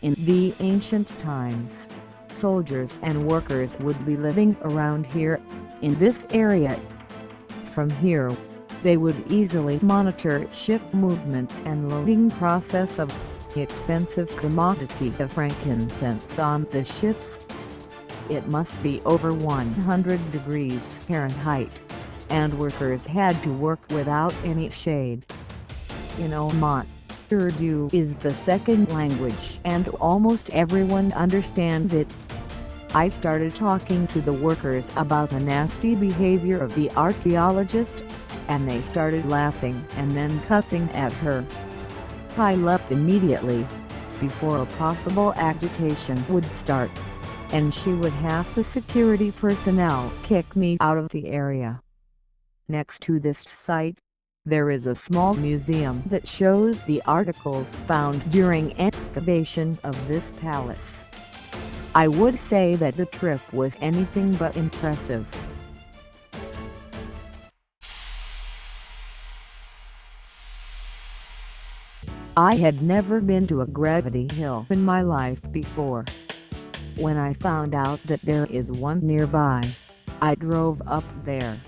In the ancient times, soldiers and workers would be living around here, in this area. From here, they would easily monitor ship movements and loading process of the expensive commodity of frankincense on the ships. It must be over 100 degrees Fahrenheit, and workers had to work without any shade. In Oman, Urdu is the second language and almost everyone understands it. I started talking to the workers about the nasty behavior of the archaeologist, and they started laughing and then cussing at her. I left immediately, before a possible agitation would start, and she would have the security personnel kick me out of the area. Next to this site, there is a small museum that shows the articles found during excavation of this palace. I would say that the trip was anything but impressive. I had never been to a gravity hill in my life before. When I found out that there is one nearby, I drove up there.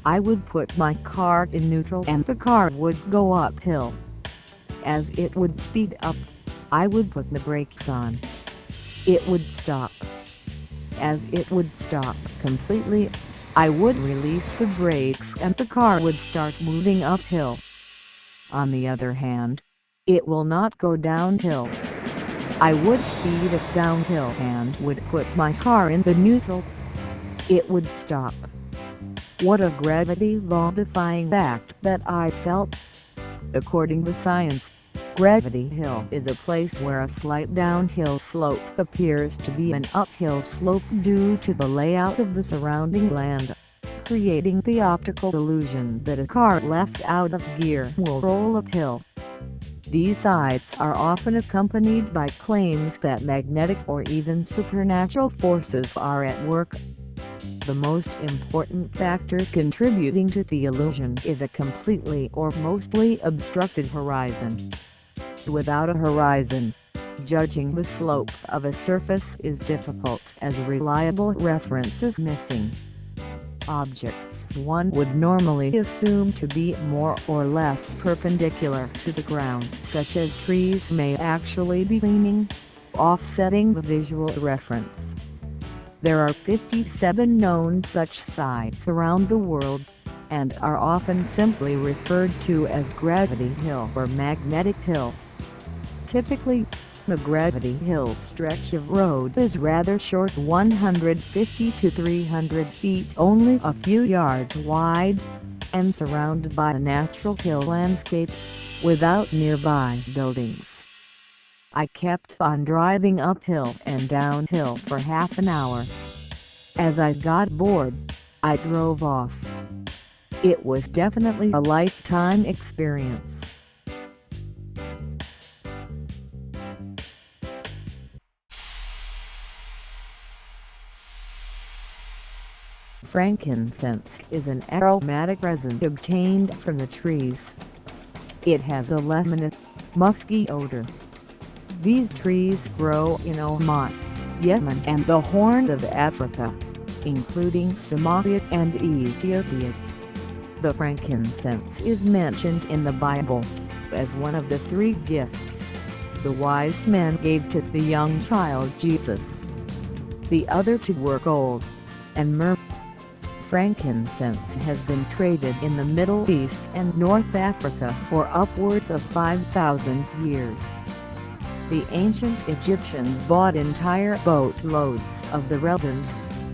I would put my car in neutral and the car would go uphill. As it would speed up, I would put the brakes on. It would stop. As it would stop completely, I would release the brakes and the car would start moving uphill. On the other hand, it will not go downhill. I would speed it downhill and would put my car in the neutral. It would stop. What a gravity law-defying fact that I felt. According to science, Gravity Hill is a place where a slight downhill slope appears to be an uphill slope due to the layout of the surrounding land, creating the optical illusion that a car left out of gear will roll uphill. These sites are often accompanied by claims that magnetic or even supernatural forces are at work. The most important factor contributing to the illusion is a completely or mostly obstructed horizon. Without a horizon, judging the slope of a surface is difficult as a reliable reference is missing. Objects one would normally assume to be more or less perpendicular to the ground, such as trees, may actually be leaning, offsetting the visual reference. There are 57 known such sites around the world, and are often simply referred to as Gravity Hill or Magnetic Hill. Typically, the Gravity Hill stretch of road is rather short, 150 to 300 feet, only a few yards wide, and surrounded by a natural hill landscape, without nearby buildings. I kept on driving uphill and downhill for half an hour. As I got bored, I drove off. It was definitely a lifetime experience. Frankincense is an aromatic resin obtained from the trees. It has a lemony, musky odor. These trees grow in Oman, Yemen and the Horn of Africa, including Somalia and Ethiopia. The frankincense is mentioned in the Bible as one of the three gifts the wise men gave to the young child Jesus. The other two were gold and myrrh. Frankincense has been traded in the Middle East and North Africa for upwards of 5,000 years. The ancient Egyptians bought entire boatloads of the resins,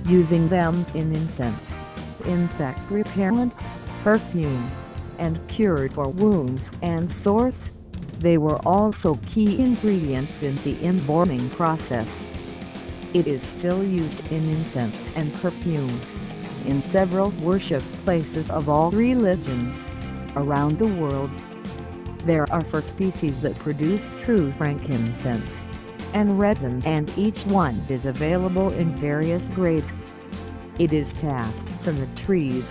using them in incense, insect repellent, perfume, and cure for wounds and sores. They were also key ingredients in the embalming process. It is still used in incense and perfumes in several worship places of all religions around the world. There are 4 species that produce true frankincense and resin, and each one is available in various grades. It is tapped from the trees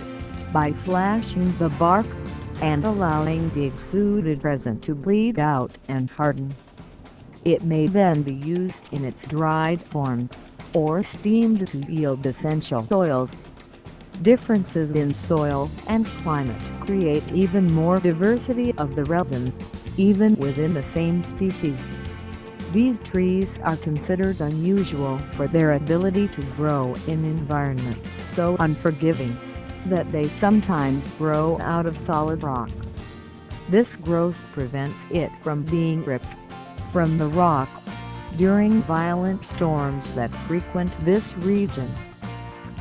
by slashing the bark and allowing the exuded resin to bleed out and harden. It may then be used in its dried form or steamed to yield essential oils. Differences in soil and climate create even more diversity of the resin, even within the same species. These trees are considered unusual for their ability to grow in environments so unforgiving that they sometimes grow out of solid rock. This growth prevents it from being ripped from the rock during violent storms that frequent this region.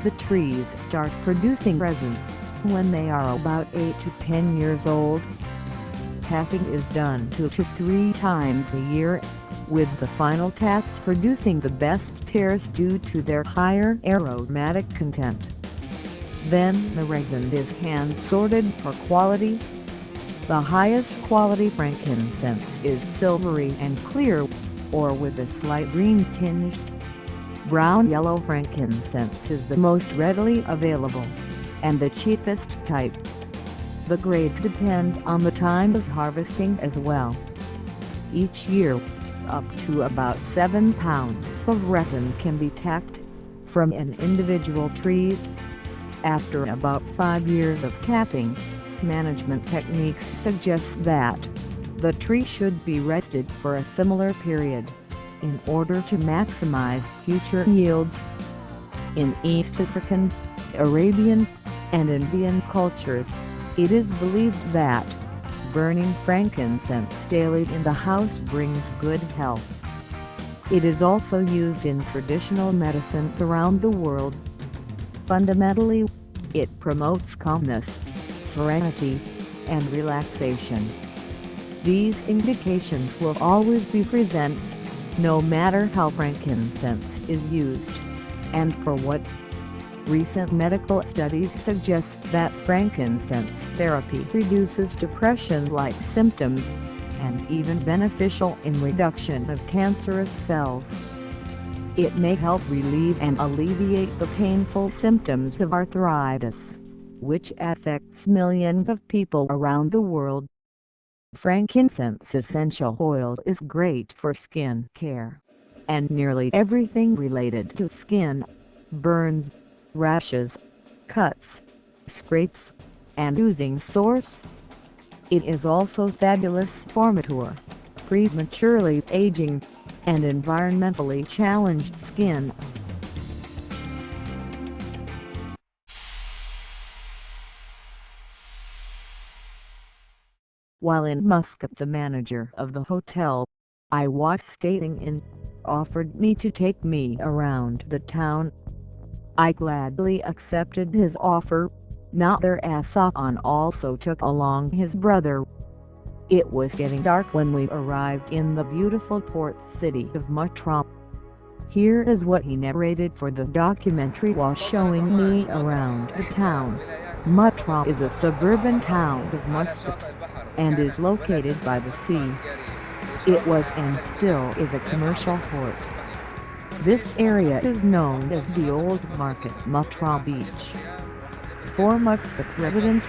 The trees start producing resin when they are about 8 to 10 years old. Tapping is done 2 to 3 times a year, with the final taps producing the best tears due to their higher aromatic content. Then the resin is hand sorted for quality. The highest quality frankincense is silvery and clear, or with a slight green tinge. Brown-yellow frankincense is the most readily available and the cheapest type. The grades depend on the time of harvesting as well. Each year, up to about 7 pounds of resin can be tapped from an individual tree. After about 5 years of tapping, management techniques suggest that the tree should be rested for a similar period in order to maximize future yields. In East African, Arabian, and Indian cultures, it is believed that burning frankincense daily in the house brings good health. It is also used in traditional medicines around the world. Fundamentally, it promotes calmness, serenity, and relaxation. These indications will always be present, no matter how frankincense is used, and for what. Recent medical studies suggest that frankincense therapy reduces depression-like symptoms, and even beneficial in reduction of cancerous cells. It may help relieve and alleviate the painful symptoms of arthritis, which affects millions of people around the world. Frankincense essential oil is great for skin care, and nearly everything related to skin, burns, rashes, cuts, scrapes, and oozing sores. It is also fabulous for mature, prematurely aging, and environmentally challenged skin. While in Muscat, the manager of the hotel I was staying in offered me to take me around the town. I gladly accepted his offer. Nader Asafan also took along his brother. It was getting dark when we arrived in the beautiful port city of Matra. Here is what he narrated for the documentary while showing me around the town. Matra is a suburban town of Muscat and is located by the sea. It was and still is a commercial port. This area is known as the Old Market Matra Beach. For Muscat residents,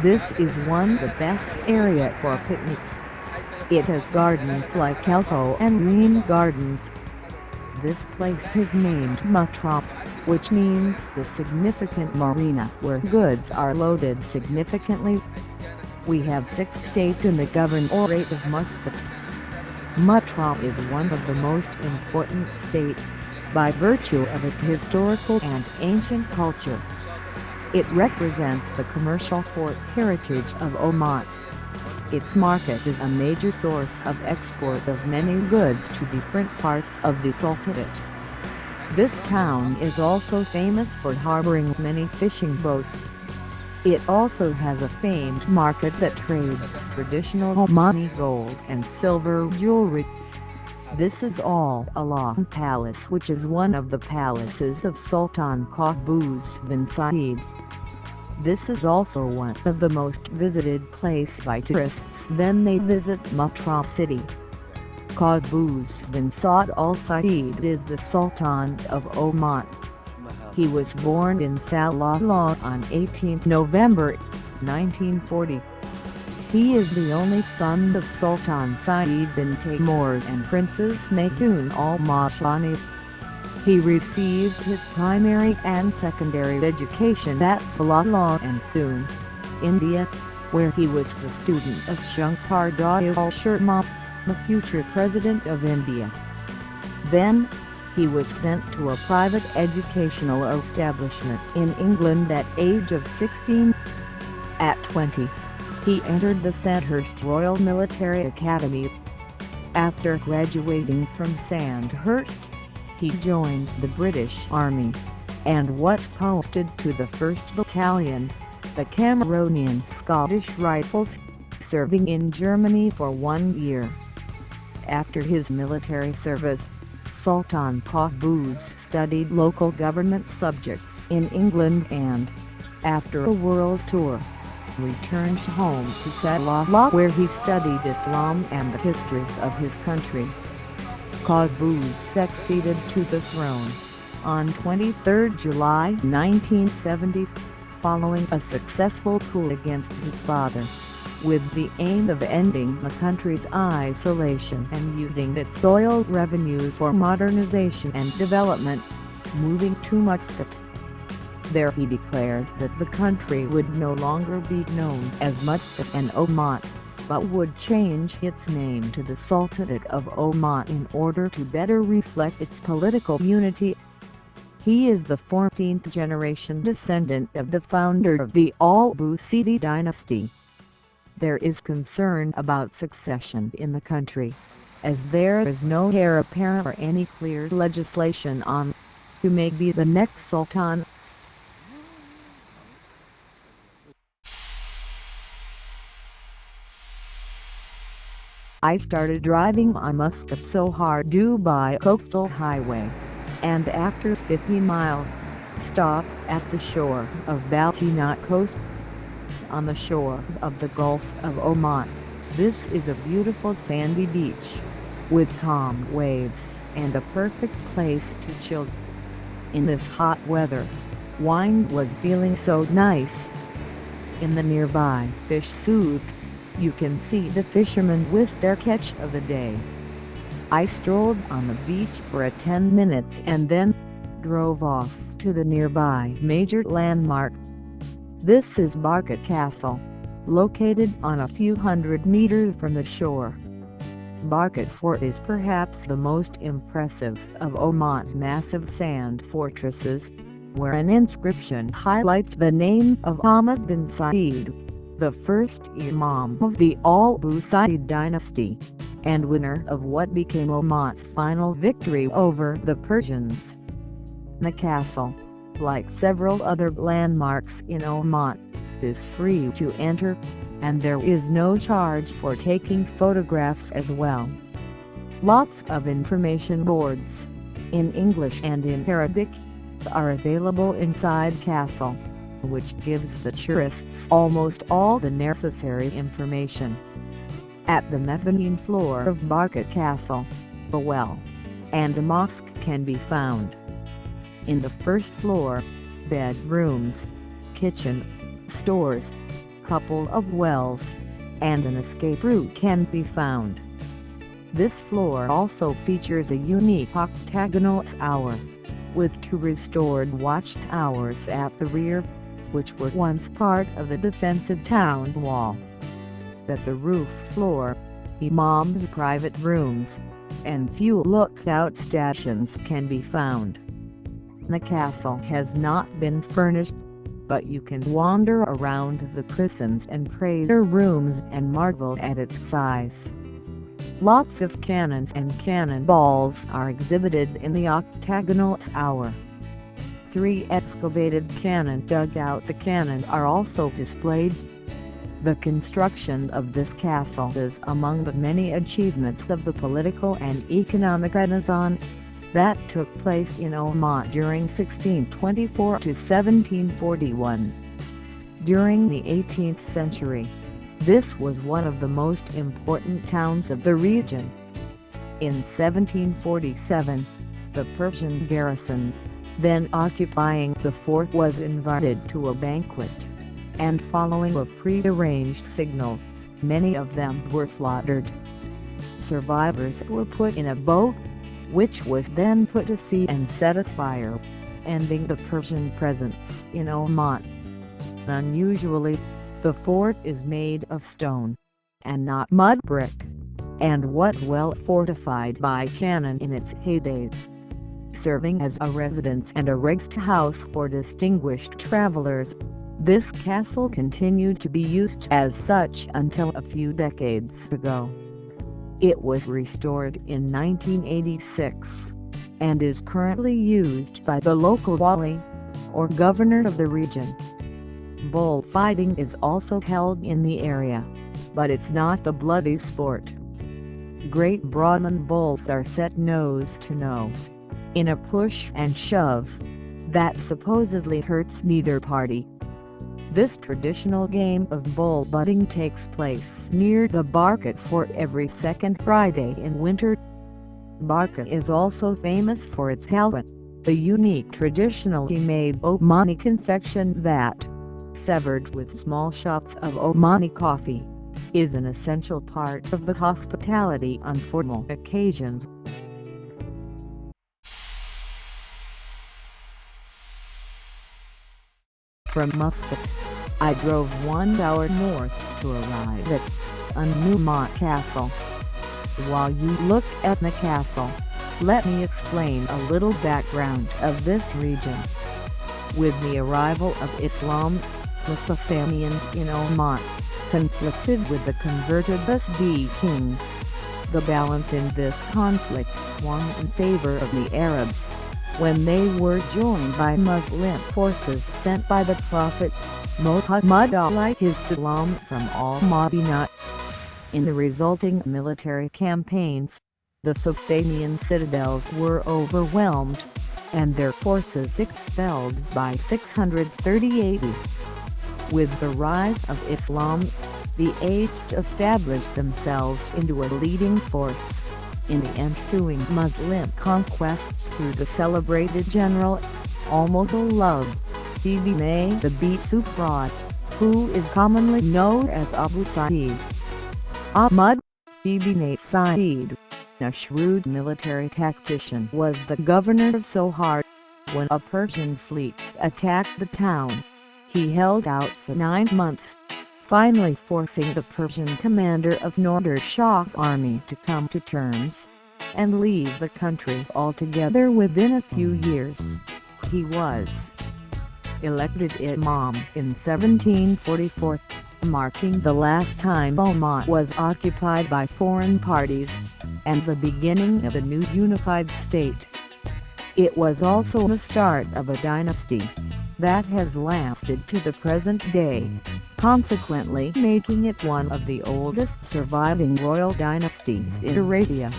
this is one of the best area for a picnic. It has gardens like Elko and Green Gardens. This place is named Matra, which means the significant marina where goods are loaded significantly. We have 6 states in the governorate of Muscat. Matra is one of the most important states by virtue of its historical and ancient culture. It represents the commercial port heritage of Oman. Its market is a major source of export of many goods to different parts of the Sultanate. This town is also famous for harboring many fishing boats. It also has a famed market that trades traditional Omani gold and silver jewelry. This is Al Alam Palace, which is one of the palaces of Sultan Qaboos bin Said. This is also one of the most visited places by tourists when they visit Matra city. Qaboos bin Saud Al Said is the Sultan of Oman. He was born in Salalah on 18 November 1940. He is the only son of Sultan Said bin Taimur and Princess Maysoon Al Mashani. He received his primary and secondary education at Salalah and Thun, India, where he was the student of Shankar Dayal Sharma, the future President of India. Then, he was sent to a private educational establishment in England at age of 16. At 20, he entered the Sandhurst Royal Military Academy. After graduating from Sandhurst, he joined the British Army and was posted to the 1st Battalion, the Cameronian Scottish Rifles, serving in Germany for 1 year. After his military service, Sultan Qaboos studied local government subjects in England and, after a world tour, returned home to Salalah where he studied Islam and the history of his country. Qaboos succeeded to the throne on 23 July 1970, following a successful coup against his father, with the aim of ending the country's isolation and using its oil revenue for modernization and development, moving to Muscat. There he declared that the country would no longer be known as Muscat and Oman, but would change its name to the Sultanate of Oman in order to better reflect its political unity. He is the 14th generation descendant of the founder of the Al Busaidi dynasty. There is concern about succession in the country, as there is no heir apparent or any clear legislation on who may be the next sultan. I started driving on Muscat Sohar Dubai Coastal Highway, and after 50 miles, stopped at the shores of Baltinat Coast, on the shores of the Gulf of Oman. This is a beautiful sandy beach, with calm waves, and a perfect place to chill. In this hot weather, wine was feeling so nice. In the nearby fish souk, you can see the fishermen with their catch of the day. I strolled on the beach for 10 minutes and then drove off to the nearby major landmark. This is Barkat Castle, located on a few hundred meters from the shore. Barkat Fort is perhaps the most impressive of Oman's massive sand fortresses, where an inscription highlights the name of Ahmad bin Said, the first Imam of the Al Busaid dynasty, and winner of what became Oman's final victory over the Persians. The castle, like several other landmarks in Oman, is free to enter, and there is no charge for taking photographs as well. Lots of information boards, in English and in Arabic, are available inside castle, which gives the tourists almost all the necessary information. At the mezzanine floor of Barkat Castle, a well and a mosque can be found. In the first floor, bedrooms, kitchen, stores, couple of wells, and an escape route can be found. This floor also features a unique octagonal tower, with two restored watchtowers at the rear, which were once part of the defensive town wall. At the roof floor, imams' private rooms, and few lookout stations can be found. The castle has not been furnished, but you can wander around the prisons and prayer rooms and marvel at its size. Lots of cannons and cannonballs are exhibited in the octagonal tower. 3 excavated cannon dug out the cannon are also displayed. The construction of this castle is among the many achievements of the political and economic renaissance that took place in Oman during 1624 to 1741. During the 18th century, this was one of the most important towns of the region. In 1747, the Persian garrison, then occupying the fort, was invited to a banquet, and following a pre-arranged signal, many of them were slaughtered. Survivors were put in a boat, which was then put to sea and set afire, ending the Persian presence in Oman. Unusually, the fort is made of stone, and not mud brick, and was well fortified by cannon in its heyday, serving as a residence and a rest house for distinguished travelers. This castle continued to be used as such until a few decades ago. It was restored in 1986, and is currently used by the local wali, or governor of the region. Bullfighting is also held in the area, but it's not the bloody sport. Great Brahman bulls are set nose to nose, in a push and shove, that supposedly hurts neither party. This traditional game of bull butting takes place near the Barkat Fort every second Friday in winter. Barkat is also famous for its halwa, a unique traditionally made Omani confection that, severed with small shots of Omani coffee, is an essential part of the hospitality on formal occasions. From Muscat, I drove 1 hour north to arrive at Anumat Castle. While you look at the castle, let me explain a little background of this region. With the arrival of Islam, the Sassanians in Oman conflicted with the converted Basdi kings. The balance in this conflict swung in favor of the Arabs, when they were joined by Muslim forces sent by the Prophet Muhammad alayhi salam from al-Madinah. In the resulting military campaigns, the Sassanian citadels were overwhelmed, and their forces expelled by 638. With the rise of Islam, the Aged established themselves into a leading force in the ensuing Muslim conquests through the celebrated general Al-Mutallab ibn Abi Sufyan, who is commonly known as Abu Sa'id. Ahmad ibn Sa'id, a shrewd military tactician, was the governor of Sohar. When a Persian fleet attacked the town, he held out for 9 months, finally forcing the Persian commander of Nader Shah's army to come to terms and leave the country altogether within a few years. He was elected Imam in 1744, marking the last time Oman was occupied by foreign parties, and the beginning of a new unified state. It was also the start of a dynasty, that has lasted to the present day, consequently making it one of the oldest surviving royal dynasties in Arabia,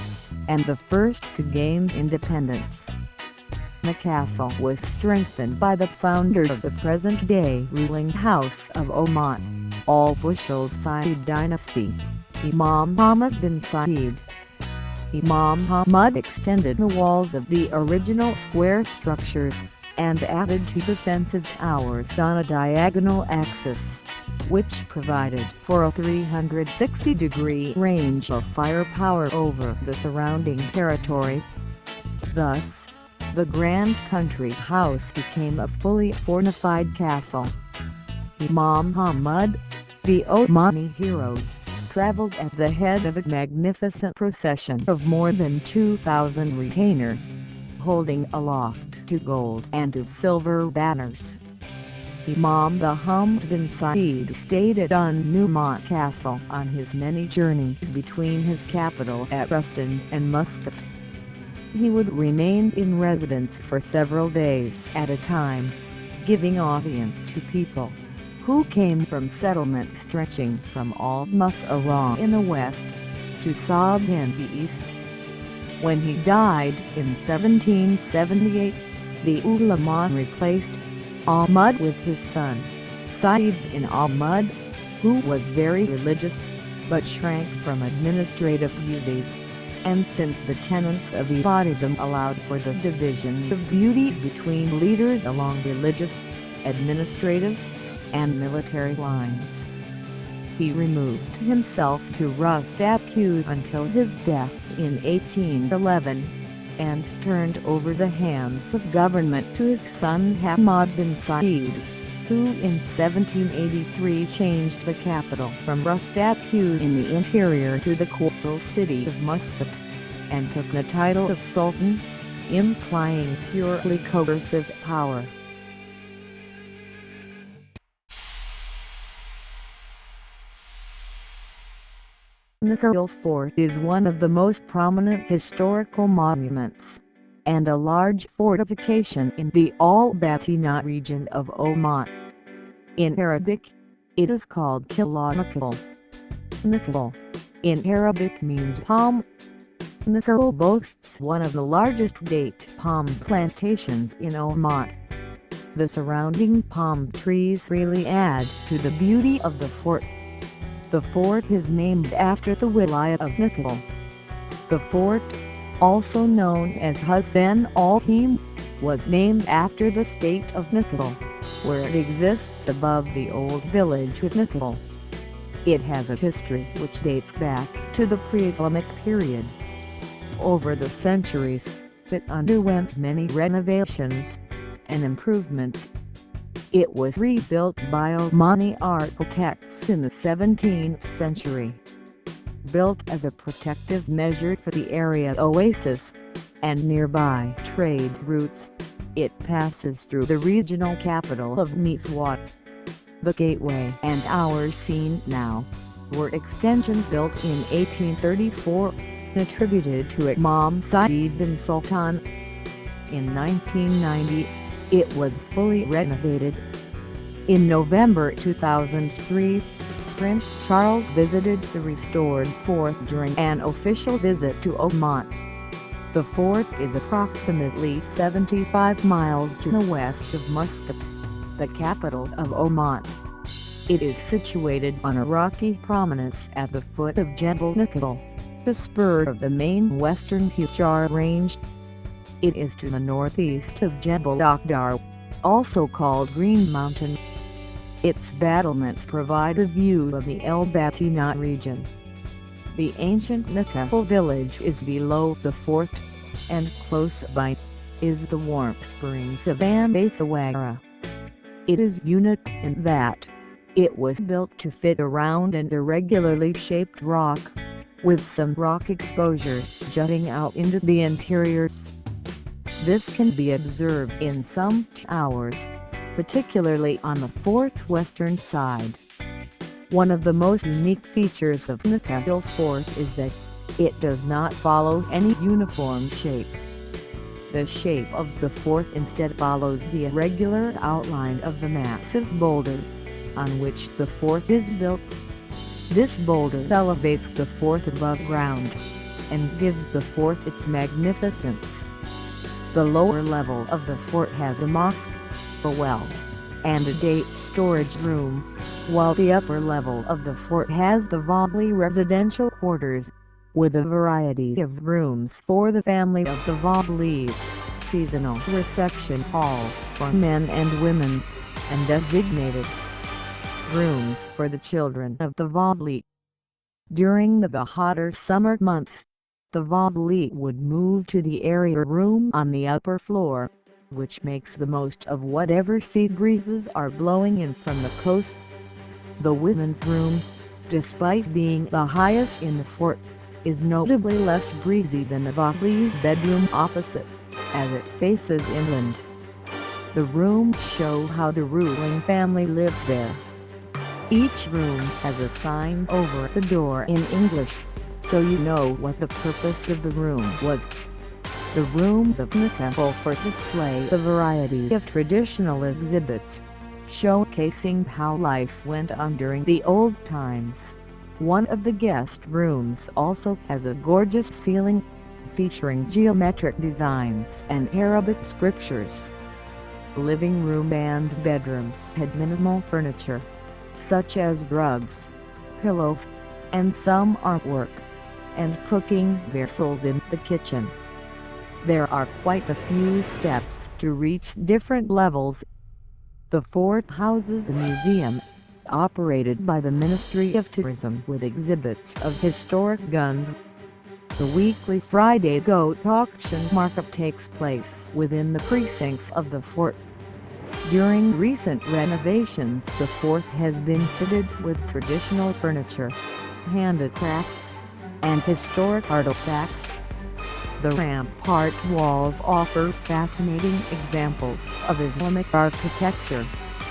and the first to gain independence. The castle was strengthened by the founder of the present-day ruling House of Oman, Al-Bushal Said dynasty, Imam Hamad bin Said. Imam Hamad extended the walls of the original square structure and added two defensive towers on a diagonal axis, which provided for a 360-degree range of firepower over the surrounding territory. Thus, the Grand Country House became a fully fortified castle. Imam Hamad, the Omani hero, traveled at the head of a magnificent procession of more than 2,000 retainers, holding aloft two gold and two silver banners. Imam Hamad bin Said stayed at Numan Castle on his many journeys between his capital at Ruston and Muscat. He would remain in residence for several days at a time, giving audience to people who came from settlements stretching from Al-Mas'arah in the west to Sa'd in the east. When he died in 1778, the ulama replaced Ahmad with his son, Sa'id bin Ahmad, who was very religious, but shrank from administrative duties, and since the tenets of Ibadism allowed for the division of duties between leaders along religious, administrative, and military lines, he removed himself to Rustaq until his death in 1811, and turned over the hands of government to his son Hamad bin Said, who in 1783 changed the capital from Rustaq in the interior to the coastal city of Muscat, and took the title of Sultan, implying purely coercive power. Nikil Fort is one of the most prominent historical monuments, and a large fortification in the Al-Batina region of Oman. In Arabic, it is called Qala Nikil. Nikil, in Arabic, means palm. Nikil boasts one of the largest date palm plantations in Oman. The surrounding palm trees really add to the beauty of the fort. The fort is named after the wilayah of Nikil. The fort, also known as Hussein al-Haim, was named after the state of Nikil, where it exists above the old village of Nikil. It has a history which dates back to the pre-Islamic period. Over the centuries, it underwent many renovations and improvements. It was rebuilt by Omani architects in the 17th century. Built as a protective measure for the area oasis and nearby trade routes, it passes through the regional capital of Meswat. The gateway and hours seen now were extensions built in 1834, attributed to Imam Said bin Sultan. In 1990, it was fully renovated. In November 2003, Prince Charles visited the restored fort during an official visit to Oman. The fort is approximately 75 miles to the west of Muscat, the capital of Oman. It is situated on a rocky prominence at the foot of Jebel Nikil, the spur of the main western Hujar range. It is to the northeast of Jebel Akhdar, also called Green Mountain. Its battlements provide a view of the El-Batina region. The ancient Nikil village is below the fort, and close by is the warm springs of Ambathawara. It is unique in that it was built to fit around an irregularly shaped rock, with some rock exposures jutting out into the interiors. This can be observed in some towers, particularly on the fort's western side. One of the most unique features of Nikil Fort is that it does not follow any uniform shape. The shape of the fort instead follows the irregular outline of the massive boulder on which the fort is built. This boulder elevates the fort above ground and gives the fort its magnificence. The lower level of the fort has a mosque, a well, and a date storage room, while the upper level of the fort has the Vombly residential quarters, with a variety of rooms for the family of the Vomblys, seasonal reception halls for men and women, and designated rooms for the children of the Vombly. During the hotter summer months, the Vombly would move to the area room on the upper floor, which makes the most of whatever sea breezes are blowing in from the coast. The women's room, despite being the highest in the fort, is notably less breezy than the Vombly's bedroom opposite, as it faces inland. The rooms show how the ruling family lived there. Each room has a sign over the door in English, so you know what the purpose of the room was. The rooms of the temple for display a variety of traditional exhibits, showcasing how life went on during the old times. One of the guest rooms also has a gorgeous ceiling, featuring geometric designs and Arabic scriptures. Living room and bedrooms had minimal furniture, such as rugs, pillows, and some artwork, and cooking vessels in the kitchen. There are quite a few steps to reach different levels. The fort houses a museum, operated by the Ministry of Tourism, with exhibits of historic guns. The weekly Friday goat auction market takes place within the precincts of the fort. During recent renovations, the fort has been fitted with traditional furniture, handicrafts, and historic artifacts. The rampart walls offer fascinating examples of Islamic architecture,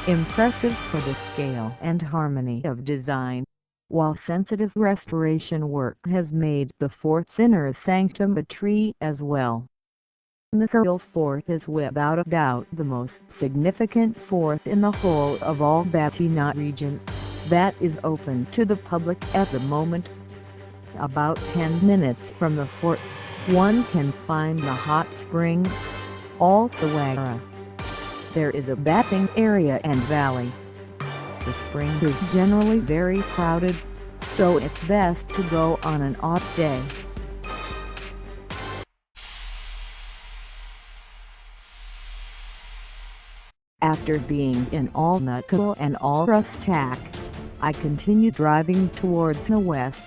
impressive for the scale and harmony of design, while sensitive restoration work has made the fort's inner sanctum a treat as well. The Kuril Fort is without a doubt the most significant fort in the whole of Al-Batinat region that is open to the public at the moment. About 10 minutes from the fort, one can find the hot springs, Al-Thawara. There is a bathing area and valley. The spring is generally very crowded, so it's best to go on an off day. After being in Al-Nakhl and Al-Rustak, I continued driving towards the west,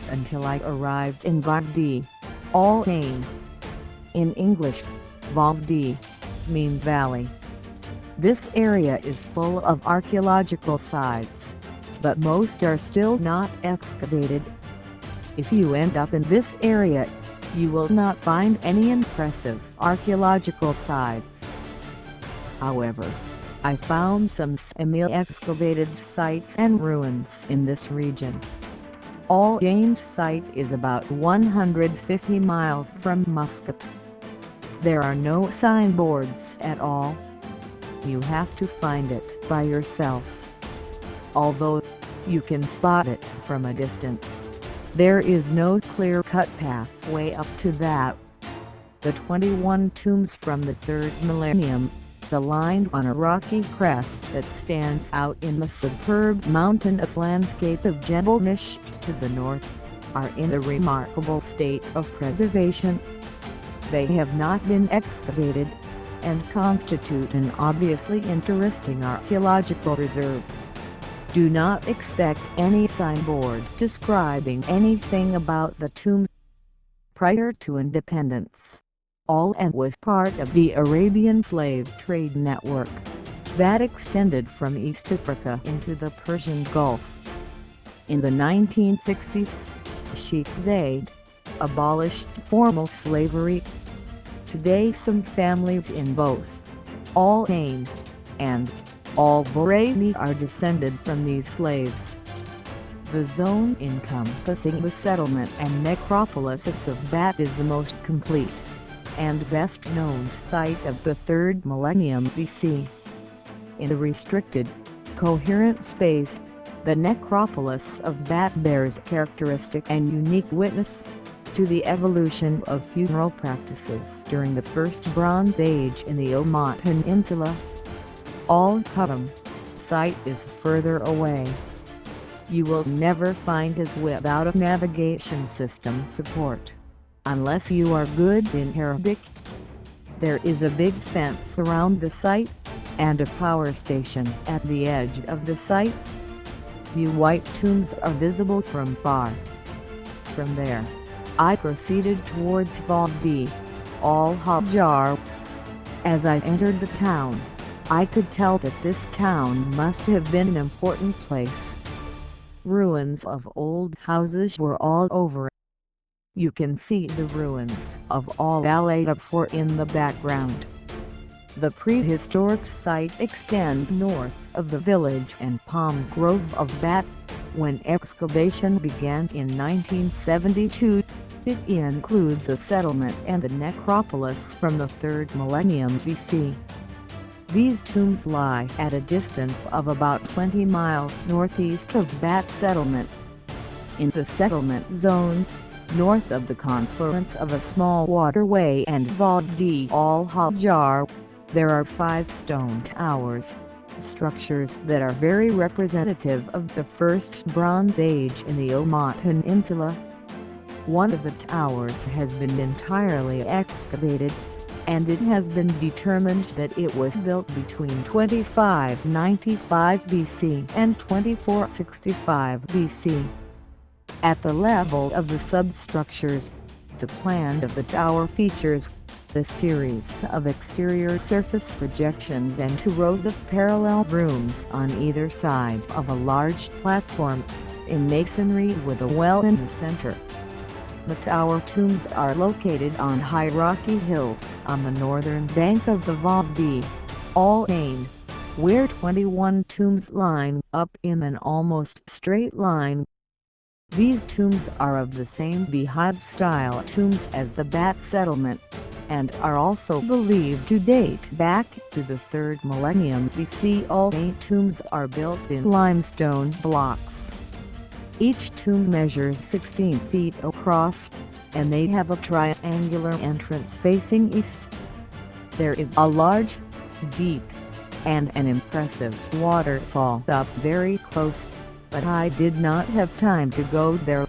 until I arrived in Vavdi, Al-Ain. In English, Vavdi means valley. This area is full of archaeological sites, but most are still not excavated. If you end up in this area, you will not find any impressive archaeological sites. However, I found some semi-excavated sites and ruins in this region. Al-Ain site is about 150 miles from Muscat. There are no signboards at all. You have to find it by yourself. Although you can spot it from a distance, there is no clear-cut pathway up to that. The 21 tombs from the 3rd millennium, aligned on a rocky crest that stands out in the superb mountainous landscape of Jebel Misht to the north, are in a remarkable state of preservation. They have not been excavated, and constitute an obviously interesting archaeological reserve. Do not expect any signboard describing anything about the tomb. Prior to independence, Al-Ain was part of the Arabian slave trade network that extended from East Africa into the Persian Gulf. In the 1960s, Sheikh Zayed abolished formal slavery. Today some families in both Al-Ain and Al-Buraimi are descended from these slaves. The zone encompassing the settlement and necropolis of Sabat is the most complete. and best-known site of the 3rd millennium BC. In a restricted, coherent space, the necropolis of Bat bears characteristic and unique witness to the evolution of funeral practices during the First Bronze Age in the Omat Peninsula. Al Qudam site is further away. You will never find it without a navigation system support, unless you are good in Arabic. There is a big fence around the site, and a power station at the edge of the site. Few white tombs are visible from far. From there, I proceeded towards Wadi al-Hajjar. As I entered the town, I could tell that this town must have been an important place. Ruins of old houses were all over. You can see the ruins of Al-Alayda Fort in the background. The prehistoric site extends north of the village and palm grove of Bat. When excavation began in 1972, it includes a settlement and a necropolis from the 3rd millennium BC. These tombs lie at a distance of about 20 miles northeast of Bat settlement. In the settlement zone, north of the confluence of a small waterway and Wadi al-Hajjar, there are 5 stone towers, structures that are very representative of the First Bronze Age in the Omat Peninsula. One of the towers has been entirely excavated, and it has been determined that it was built between 2595 BC and 2465 BC. At the level of the substructures, the plan of the tower features the series of exterior surface projections and 2 rows of parallel rooms on either side of a large platform, in masonry with a well in the center. The tower tombs are located on high rocky hills on the northern bank of the Wadi al-Ain, where 21 tombs line up in an almost straight line. These tombs are of the same beehive-style tombs as the Bat settlement, and are also believed to date back to the 3rd millennium BC. All 8 tombs are built in limestone blocks. Each tomb measures 16 feet across, and they have a triangular entrance facing east. There is a large, deep, and an impressive waterfall up very close, but I did not have time to go there.